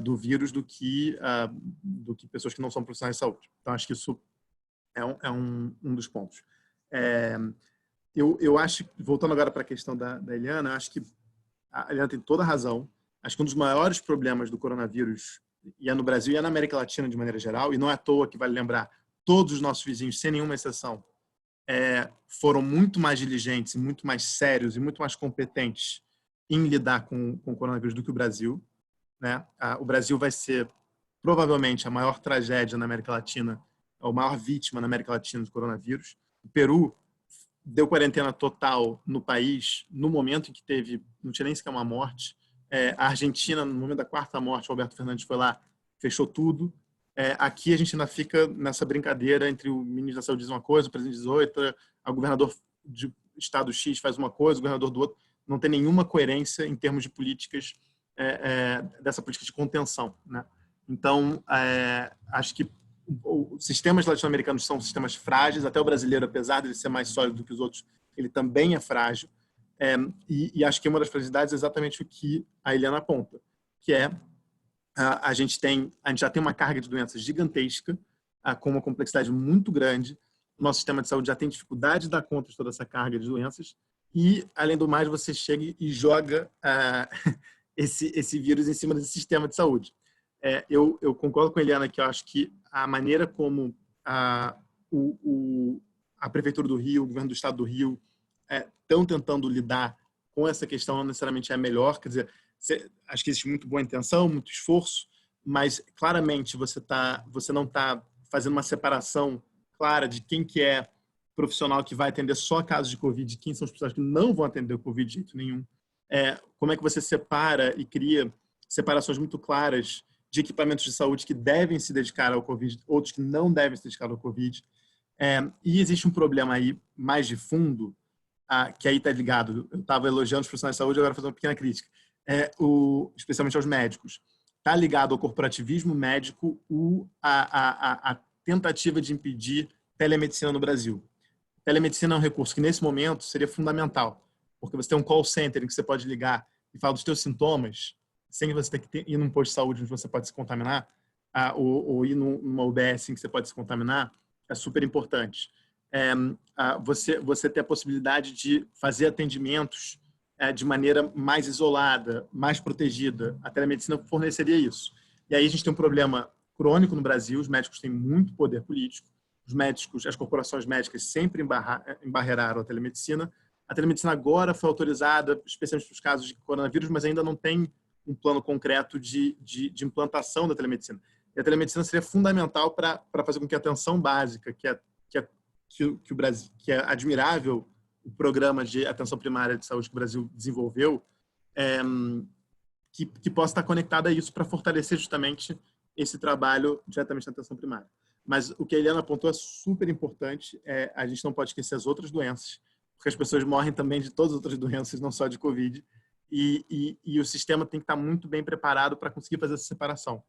do vírus do que pessoas que não são profissionais de saúde. Então, acho que isso é um dos pontos. Eu acho, voltando agora para a questão da Eliana, eu acho que a Eliana tem toda a razão. Acho que um dos maiores problemas do coronavírus, e é no Brasil e é na América Latina de maneira geral, e não é à toa que vale lembrar, todos os nossos vizinhos, sem nenhuma exceção, foram muito mais diligentes, muito mais sérios e muito mais competentes em lidar com o coronavírus do que o Brasil, né? O Brasil vai ser provavelmente a maior tragédia na América Latina, a maior vítima na América Latina do coronavírus. O Peru deu quarentena total no país no momento em que não tinha nem sequer uma morte. A Argentina, no momento da 4ª morte, o Alberto Fernandes foi lá, fechou tudo. Aqui a gente ainda fica nessa brincadeira entre o ministro da Saúde diz uma coisa, o presidente diz outra, o governador de estado X faz uma coisa, o governador do outro. Não tem nenhuma coerência em termos de políticas, dessa política de contenção, né? Então, acho que os sistemas latino-americanos são sistemas frágeis, até o brasileiro, apesar de ele ser mais sólido do que os outros, ele também é frágil. E acho que uma das fragilidades é exatamente o que a Eliana aponta, que a gente já tem uma carga de doenças gigantesca, com uma complexidade muito grande. O nosso sistema de saúde já tem dificuldade de dar conta de toda essa carga de doenças e, além do mais, você chega e joga esse vírus em cima desse sistema de saúde. Eu concordo com a Eliana que eu acho que a maneira como a Prefeitura do Rio, o Governo do Estado do Rio estão tentando lidar com essa questão, não necessariamente é a melhor, quer dizer, acho que existe muito boa intenção, muito esforço, mas claramente você não está fazendo uma separação clara de quem que é profissional que vai atender só casos de Covid e quem são os profissionais que não vão atender o Covid de jeito nenhum. Como é que você separa e cria separações muito claras de equipamentos de saúde que devem se dedicar ao Covid, outros que não devem se dedicar ao Covid. E existe um problema aí mais de fundo, que aí está ligado. Eu estava elogiando os profissionais de saúde, agora fazendo uma pequena crítica. Especialmente aos médicos. Está ligado ao corporativismo médico a tentativa de impedir telemedicina no Brasil. Telemedicina é um recurso que, nesse momento, seria fundamental, porque você tem um call center em que você pode ligar e falar dos seus sintomas, sem você ter que ir num posto de saúde onde você pode se contaminar, ou ir numa UBS em que você pode se contaminar, é super importante. Você ter a possibilidade de fazer atendimentos de maneira mais isolada, mais protegida. A telemedicina forneceria isso. E aí a gente tem um problema crônico no Brasil, os médicos têm muito poder político, os médicos, as corporações médicas sempre embarreiraram a telemedicina. A telemedicina agora foi autorizada, especialmente para os casos de coronavírus, mas ainda não tem um plano concreto de implantação da telemedicina. E a telemedicina seria fundamental para fazer com que a atenção básica, que o Brasil, que é admirável, o programa de atenção primária de saúde que o Brasil desenvolveu, que possa estar conectada a isso para fortalecer justamente esse trabalho diretamente na atenção primária. Mas o que a Eliana apontou é super importante. A gente não pode esquecer as outras doenças, porque as pessoas morrem também de todas as outras doenças, não só de Covid. E o sistema tem que estar muito bem preparado para conseguir fazer essa separação.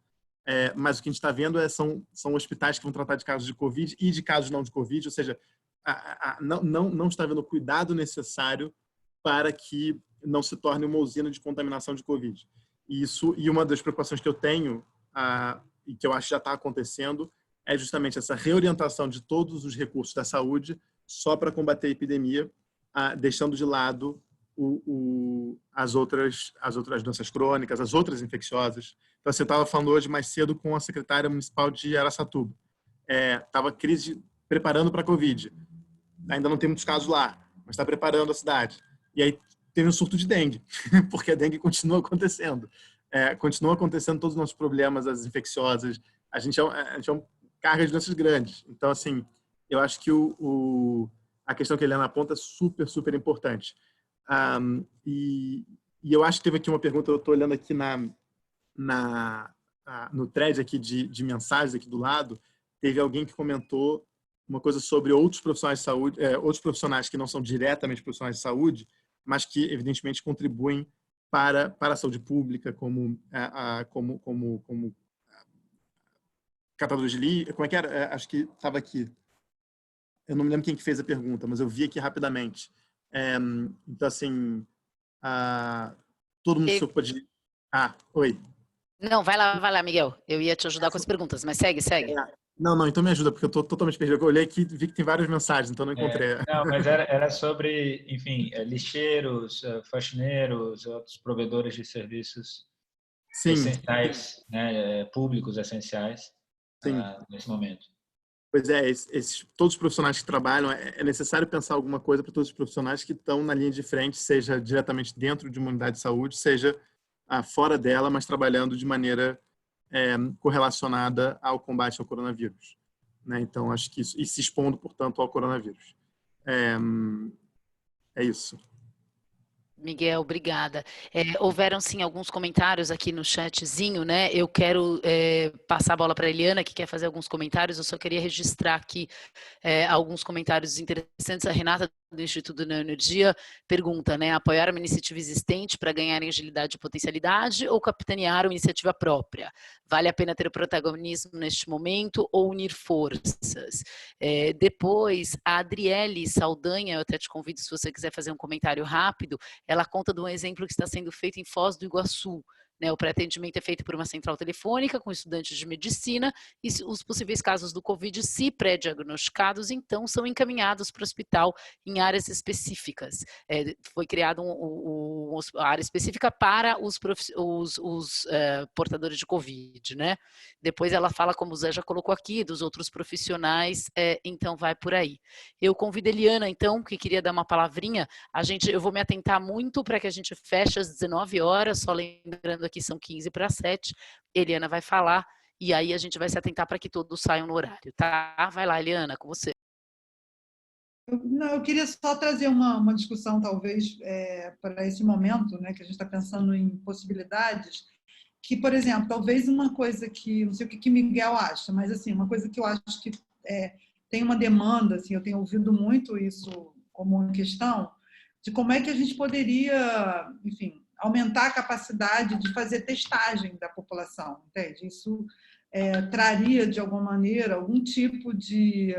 Mas o que a gente está vendo são hospitais que vão tratar de casos de Covid e de casos não de Covid, ou seja, não está havendo o cuidado necessário para que não se torne uma usina de contaminação de Covid. E uma das preocupações que eu tenho, e que eu acho que já está acontecendo, é justamente essa reorientação de todos os recursos da saúde só para combater a epidemia, deixando de lado as outras doenças crônicas, as outras infecciosas. Então, você estava falando hoje mais cedo com a secretária municipal de Araçatuba. Estava crise preparando para a Covid. Ainda não tem muitos casos lá, mas está preparando a cidade. E aí teve um surto de dengue, porque a dengue continua acontecendo. Continua acontecendo todos os nossos problemas, as infecciosas. A gente é uma carga de doenças grandes. Então, assim, eu acho que a questão que a Eliana aponta é super, super importante. E eu acho que teve aqui uma pergunta, eu estou olhando aqui no thread aqui de mensagens aqui do lado, teve alguém que comentou uma coisa sobre outros profissionais de saúde, outros profissionais que não são diretamente profissionais de saúde, mas que evidentemente contribuem para a saúde pública, como catadores de lixo. Como é que era? Acho que estava aqui. Eu não me lembro quem que fez a pergunta, mas eu vi aqui rapidamente. Então, assim, todo mundo se ocupa de... Oi. Não, vai lá, Miguel. Eu ia te ajudar com as perguntas, mas segue. Não, então me ajuda, porque eu estou totalmente perdido. Eu olhei aqui e vi que tem várias mensagens, então não encontrei. Não, mas era sobre, enfim, lixeiros, faxineiros, outros provedores de serviços essenciais, né, públicos essenciais, nesse momento. Pois é, todos os profissionais que trabalham, é necessário pensar alguma coisa para todos os profissionais que estão na linha de frente, seja diretamente dentro de uma unidade de saúde, seja fora dela, mas trabalhando de maneira correlacionada ao combate ao coronavírus. Né? Então, acho que isso, e se expondo, portanto, ao coronavírus. É isso. Miguel, obrigada. Houveram, sim, alguns comentários aqui no chatzinho, né? Eu quero passar a bola para a Eliana, que quer fazer alguns comentários. Eu só queria registrar aqui alguns comentários interessantes. A Renata, do Instituto da Energia, pergunta, né? Apoiar uma iniciativa existente para ganhar em agilidade e potencialidade ou capitanear uma iniciativa própria? Vale a pena ter o protagonismo neste momento ou unir forças? Depois, a Adriele Saldanha, eu até te convido se você quiser fazer um comentário rápido, ela conta de um exemplo que está sendo feito em Foz do Iguaçu, né? O pré-atendimento é feito por uma central telefônica com estudantes de medicina e os possíveis casos do Covid, se pré-diagnosticados, então são encaminhados para o hospital em áreas específicas. Foi criada a área específica para os portadores de Covid, né? Depois ela fala, como o Zé já colocou aqui, dos outros profissionais, então vai por aí. Eu convido a Eliana, então, que queria dar uma palavrinha. Eu vou me atentar muito para que a gente feche às 19 horas, só lembrando aqui são 15 para 7. Eliana vai falar e aí a gente vai se atentar para que todos saiam no horário, tá? Vai lá, Eliana, com você. Eu queria só trazer uma discussão, talvez, para esse momento, né, que a gente está pensando em possibilidades, que, por exemplo, talvez uma coisa que, não sei o que Miguel acha, mas assim, uma coisa que eu acho que tem uma demanda, assim, eu tenho ouvido muito isso como uma questão, de como é que a gente poderia, enfim, aumentar a capacidade de fazer testagem da população, entende? Isso traria, de alguma maneira, algum tipo de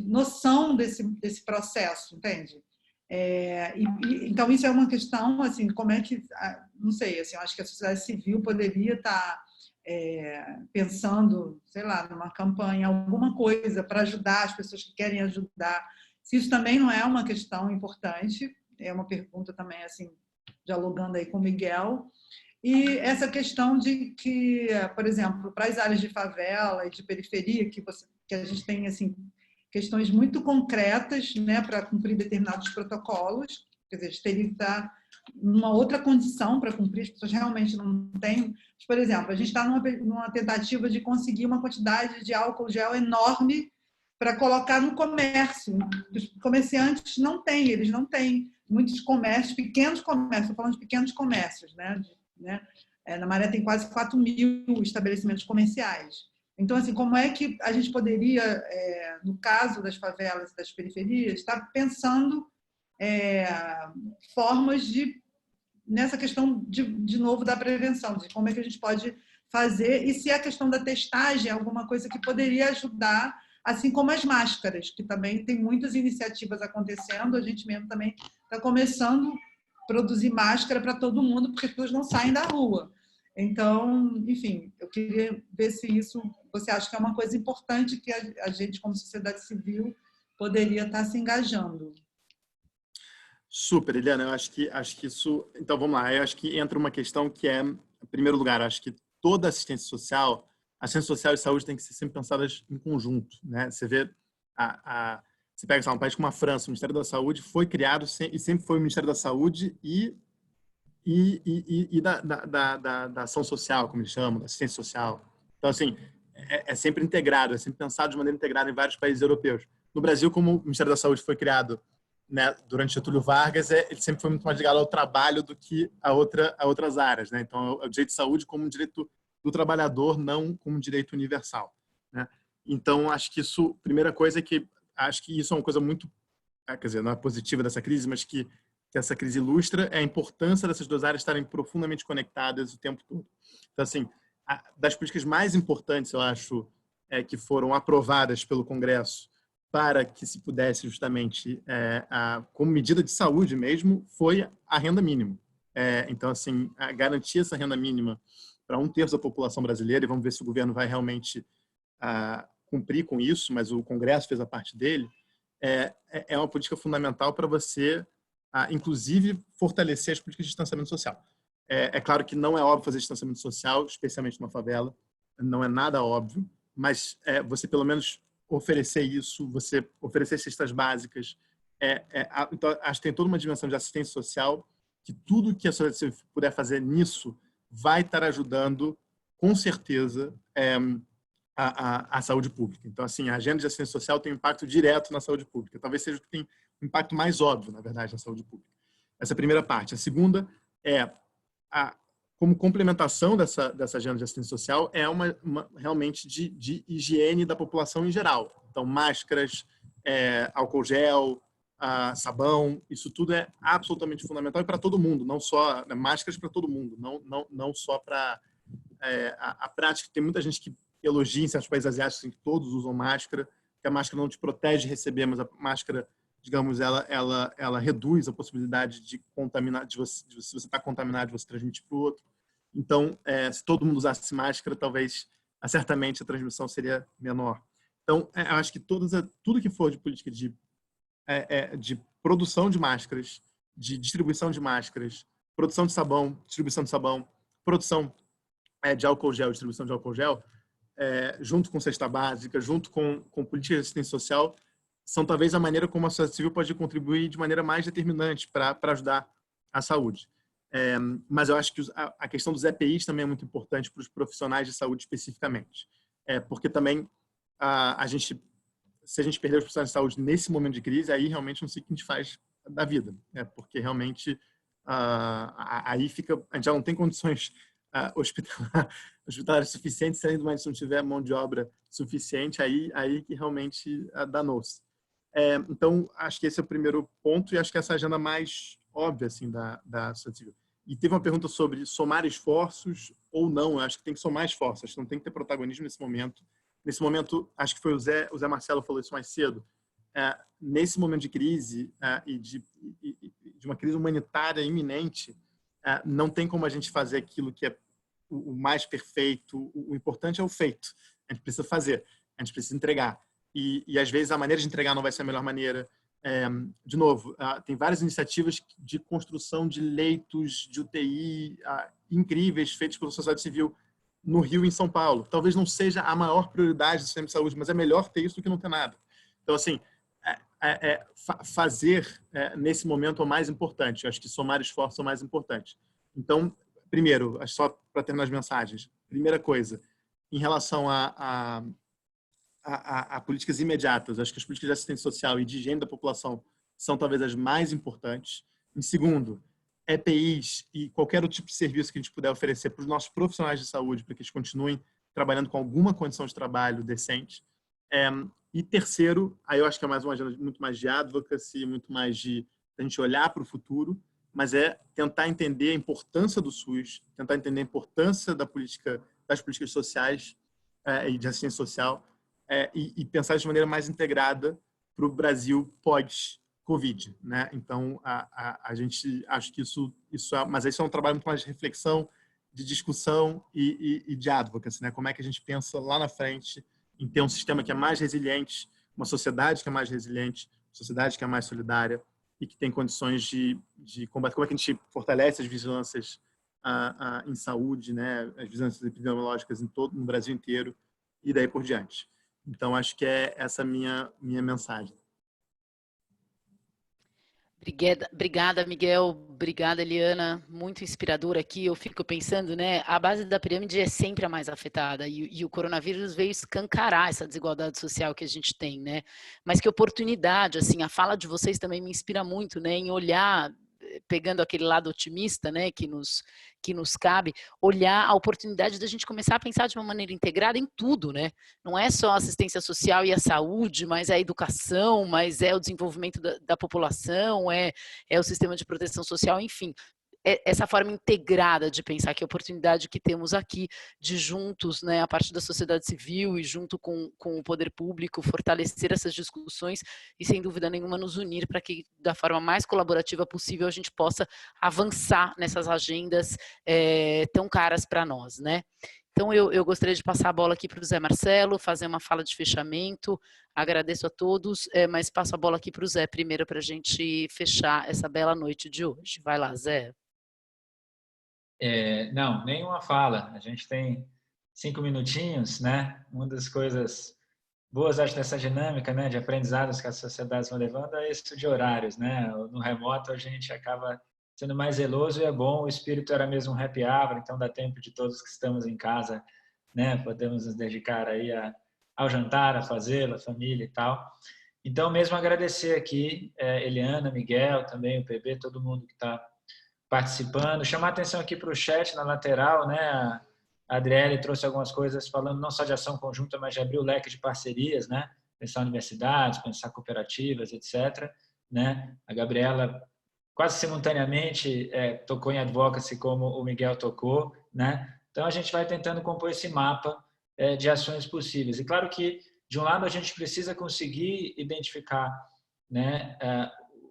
noção desse processo, entende? Então, isso é uma questão, assim, como é que, não sei, assim, eu acho que a sociedade civil poderia estar pensando, sei lá, numa campanha, alguma coisa para ajudar as pessoas que querem ajudar. Se isso também não é uma questão importante, é uma pergunta também, assim, dialogando aí com o Miguel. E essa questão de que, por exemplo, para as áreas de favela e de periferia, que a gente tem, assim, questões muito concretas, né, para cumprir determinados protocolos, quer dizer, a gente teria que estar numa outra condição para cumprir, as pessoas realmente não têm. Por exemplo, a gente está numa tentativa de conseguir uma quantidade de álcool gel enorme para colocar no comércio. Os comerciantes não têm, eles não têm. Muitos comércios, pequenos comércios, estou falando de pequenos comércios, né? Na Maré tem quase 4.000 estabelecimentos comerciais. Então, assim, como é que a gente poderia, no caso das favelas e das periferias, estar pensando formas nessa questão, de novo, da prevenção, de como é que a gente pode fazer, e se a questão da testagem é alguma coisa que poderia ajudar, assim como as máscaras, que também tem muitas iniciativas acontecendo, a gente mesmo também está começando a produzir máscara para todo mundo, porque as pessoas não saem da rua. Então, enfim, eu queria ver se isso você acha que é uma coisa importante que a gente, como sociedade civil, poderia estar se engajando. Super, Eliana, eu acho que isso... Então, vamos lá. Eu acho que entra uma questão que é, em primeiro lugar, acho que toda assistência social e saúde têm que ser sempre pensadas em conjunto, né? Você vê, você pega um país como a França, o Ministério da Saúde foi criado e sempre foi o Ministério da Saúde e da ação social, como eles chamam, da assistência social. Então, assim, é sempre integrado, é sempre pensado de maneira integrada em vários países europeus. No Brasil, como o Ministério da Saúde foi criado, né, durante Getúlio Vargas, ele sempre foi muito mais ligado ao trabalho do que a outras áreas, né? Então, é o direito de saúde como um direito do trabalhador, não como um direito universal, né? Então, acho que isso, primeira coisa é que acho que isso é uma coisa muito, quer dizer, não é positiva dessa crise, mas que essa crise ilustra é a importância dessas duas áreas estarem profundamente conectadas o tempo todo. Então, assim, das políticas mais importantes, eu acho, que foram aprovadas pelo Congresso para que se pudesse justamente, como medida de saúde mesmo, foi a renda mínima. Então, assim, garantir essa renda mínima para 1/3 da população brasileira, e vamos ver se o governo vai realmente cumprir com isso, mas o Congresso fez a parte dele, é uma política fundamental para você, inclusive, fortalecer as políticas de distanciamento social. É claro que não é óbvio fazer distanciamento social, especialmente numa favela, não é nada óbvio, mas você pelo menos oferecer isso, você oferecer cestas básicas, então acho que tem toda uma dimensão de assistência social, que tudo que a sociedade puder fazer nisso vai estar ajudando, com certeza, a saúde pública. Então, assim, a agenda de assistência social tem um impacto direto na saúde pública. Talvez seja o que tem um impacto mais óbvio, na verdade, na saúde pública. Essa é a primeira parte. A segunda como complementação dessa agenda de assistência social, realmente de higiene da população em geral. Então, máscaras, álcool gel, sabão, isso tudo é absolutamente fundamental e para todo mundo, não só máscaras para todo mundo, não só para a prática. Tem muita gente que elogia em certos países asiáticos que todos usam máscara, que a máscara não te protege de receber, mas a máscara digamos, ela reduz a possibilidade de contaminar, se você está contaminado, de você transmitir para o outro. Então, se todo mundo usasse máscara, talvez, certamente, a transmissão seria menor. Então, eu acho que tudo que for de política de produção de máscaras, de distribuição de máscaras, produção de sabão, distribuição de sabão, produção de álcool gel, distribuição de álcool gel, junto com cesta básica, junto com política de assistência social, são talvez a maneira como a sociedade civil pode contribuir de maneira mais determinante para ajudar a saúde. Mas eu acho que a questão dos EPIs também é muito importante para os profissionais de saúde especificamente. Porque também se a gente perder os profissionais de saúde nesse momento de crise, aí realmente não sei o que a gente faz da vida. Porque realmente aí a gente já não tem condições hospitalares suficientes, se ainda mais não tiver mão de obra suficiente, aí que realmente danou-se. Então, acho que esse é o primeiro ponto e acho que essa é a agenda mais óbvia assim, da sociedade civil. E teve uma pergunta sobre somar esforços ou não. Eu acho que tem que somar esforços, acho que não tem que ter protagonismo nesse momento. Nesse momento, acho que foi o Zé Marcelo falou isso mais cedo, nesse momento de crise e de uma crise humanitária iminente, não tem como a gente fazer aquilo que é o mais perfeito. O importante é o feito. A gente precisa fazer, a gente precisa entregar. E às vezes a maneira de entregar não vai ser a melhor maneira. De novo, tem várias iniciativas de construção de leitos de UTI incríveis feitos pela sociedade civil no Rio e em São Paulo. Talvez não seja a maior prioridade do sistema de saúde, mas é melhor ter isso do que não ter nada. Então, assim, fazer nesse momento é o mais importante. Eu acho que somar esforços é o mais importante. Então, primeiro, só para terminar as mensagens, primeira coisa, em relação a políticas imediatas, acho que as políticas de assistência social e de higiene da população são talvez as mais importantes. Em segundo, EPIs e qualquer outro tipo de serviço que a gente puder oferecer para os nossos profissionais de saúde, para que eles continuem trabalhando com alguma condição de trabalho decente. E terceiro, aí eu acho que é mais uma agenda muito mais de advocacy, muito mais de a gente olhar para o futuro, mas tentar entender a importância do SUS, tentar entender a importância das políticas sociais e de assistência social, e pensar de maneira mais integrada para o Brasil pós-Covid, né? Então, a gente acho que mas isso é um trabalho muito mais de reflexão, de discussão e de advocacy, né? Como é que a gente pensa lá na frente em ter um sistema que é mais resiliente, uma sociedade que é mais resiliente, uma sociedade que é mais solidária e que tem condições de combater. Como é que a gente fortalece as vigilâncias em saúde, né? As vigilâncias epidemiológicas no Brasil inteiro e daí por diante. Então, acho que é essa minha mensagem. Obrigada, Miguel. Obrigada, Eliana. Muito inspirador aqui. Eu fico pensando, né? A base da pirâmide é sempre a mais afetada e o coronavírus veio escancarar essa desigualdade social que a gente tem, né? Mas que oportunidade, assim, a fala de vocês também me inspira muito, né? Em olhar, pegando aquele lado otimista, né, que nos cabe, olhar a oportunidade da gente começar a pensar de uma maneira integrada em tudo, né? Não é só a assistência social e a saúde, mas é a educação, mas é o desenvolvimento da população, é o sistema de proteção social, enfim. Essa forma integrada de pensar, que a oportunidade que temos aqui de juntos, né, a parte da sociedade civil e junto com o poder público, fortalecer essas discussões e, sem dúvida nenhuma, nos unir para que, da forma mais colaborativa possível, a gente possa avançar nessas agendas tão caras para nós, né? Então, eu gostaria de passar a bola aqui para o Zé Marcelo, fazer uma fala de fechamento. Agradeço a todos, mas passo a bola aqui para o Zé primeiro para a gente fechar essa bela noite de hoje. Vai lá, Zé. Não, nenhuma fala. A gente tem 5 minutinhos, né? Uma das coisas boas, acho, dessa dinâmica, né, de aprendizados que as sociedades vão levando é isso de horários, né? No remoto a gente acaba sendo mais zeloso e é bom. O espírito era mesmo um happy hour, então dá tempo de todos que estamos em casa, né? Podemos nos dedicar aí ao jantar, a fazê-lo, a família e tal. Então, mesmo agradecer aqui, Eliana, Miguel, também o PB, todo mundo que está participando. Chamar a atenção aqui para o chat na lateral, né? A Adriele trouxe algumas coisas falando não só de ação conjunta, mas de abrir o leque de parcerias, né? Pensar universidades, pensar cooperativas, etc. Né? A Gabriela quase simultaneamente tocou em advocacy como o Miguel tocou, né? Então a gente vai tentando compor esse mapa de ações possíveis. E claro que, de um lado, a gente precisa conseguir identificar né,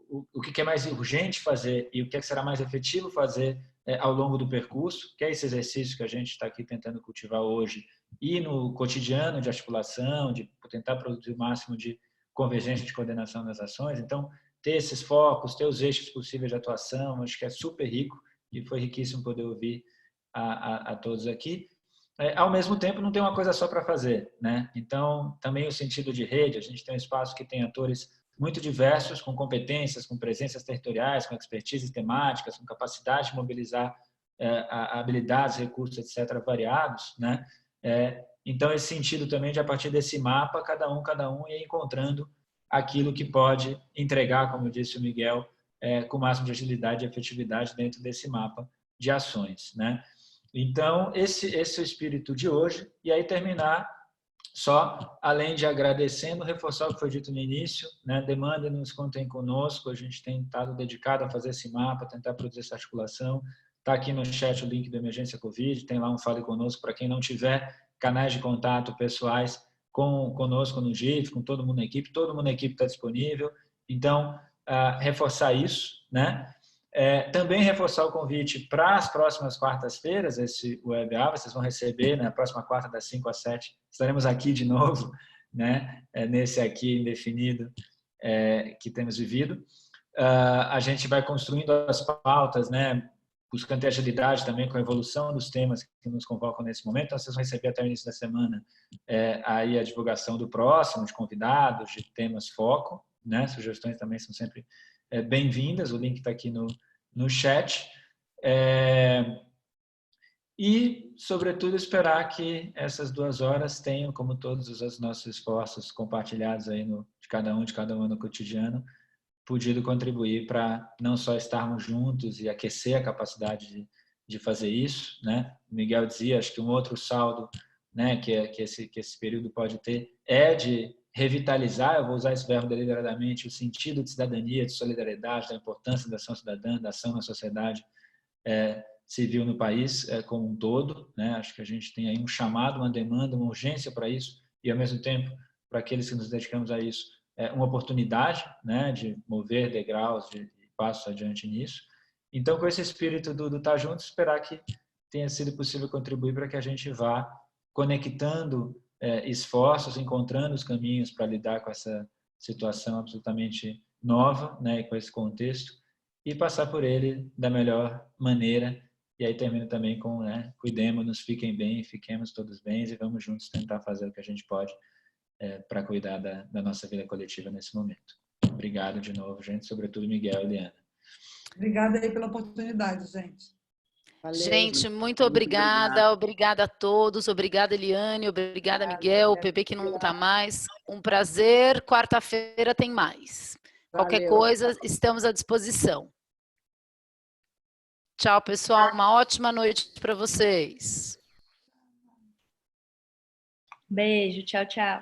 o que é mais urgente fazer e o que será mais efetivo fazer ao longo do percurso, que é esse exercício que a gente está aqui tentando cultivar hoje, e no cotidiano de articulação, de tentar produzir o máximo de convergência de coordenação das ações. Então, ter esses focos, ter os eixos possíveis de atuação, acho que é super rico e foi riquíssimo poder ouvir a todos aqui. Ao mesmo tempo, não tem uma coisa só para fazer, né? Então, também o sentido de rede, a gente tem um espaço que tem atores muito diversos, com competências, com presenças territoriais, com expertises temáticas, com capacidade de mobilizar habilidades, recursos, etc., variados, né? Então, esse sentido também de, a partir desse mapa, cada um ir encontrando aquilo que pode entregar, como disse o Miguel, com o máximo de agilidade e efetividade dentro desse mapa de ações, né? Então, esse é o espírito de hoje. E aí terminar só, além de agradecendo, reforçar o que foi dito no início, né? Demandem-nos, contem conosco, a gente tem estado dedicado a fazer esse mapa, tentar produzir essa articulação. Está aqui no chat o link do Emergência Covid, tem lá um Fale Conosco para quem não tiver canais de contato pessoais conosco no GIF, com todo mundo na equipe está disponível. Então, reforçar isso, né? Também reforçar o convite para as próximas quartas-feiras, esse WebA, vocês vão receber na próxima quarta, das 5 às 7, estaremos aqui de novo, né? Nesse aqui indefinido que temos vivido. A gente vai construindo as pautas, né? Buscando ter agilidade também com a evolução dos temas que nos convocam nesse momento. Então, vocês vão receber até o início da semana aí a divulgação do próximo, de convidados, de temas foco, né? Sugestões também são sempre bem-vindas, o link está aqui no chat. E, sobretudo, esperar que essas 2 horas tenham, como todos os nossos esforços compartilhados aí de cada um no cotidiano, podido contribuir para não só estarmos juntos e aquecer a capacidade de fazer isso, né? O Miguel dizia, acho que um outro saldo, né, que esse período pode ter de revitalizar, eu vou usar esse verbo deliberadamente, o sentido de cidadania, de solidariedade, da importância da ação cidadã, da ação na sociedade civil no país como um todo, né? Acho que a gente tem aí um chamado, uma demanda, uma urgência para isso e, ao mesmo tempo, para aqueles que nos dedicamos a isso, uma oportunidade, né, de mover degraus, de passos adiante nisso. Então, com esse espírito do estar junto, esperar que tenha sido possível contribuir para que a gente vá conectando esforços, encontrando os caminhos para lidar com essa situação absolutamente nova, né, e com esse contexto, e passar por ele da melhor maneira. E aí termino também com, cuidemos-nos, fiquem bem, fiquemos todos bem e vamos juntos tentar fazer o que a gente pode para cuidar da nossa vida coletiva nesse momento. Obrigado de novo, gente, sobretudo Miguel e Eliana. Obrigada aí pela oportunidade, gente. Valeu, gente, muito obrigada. Obrigada a todos. Obrigada, Eliane. Obrigada, Miguel. O PB que não está mais. Um prazer. Quarta-feira tem mais. Qualquer coisa, estamos à disposição. Tchau, pessoal. Uma ótima noite para vocês. Beijo. Tchau, tchau.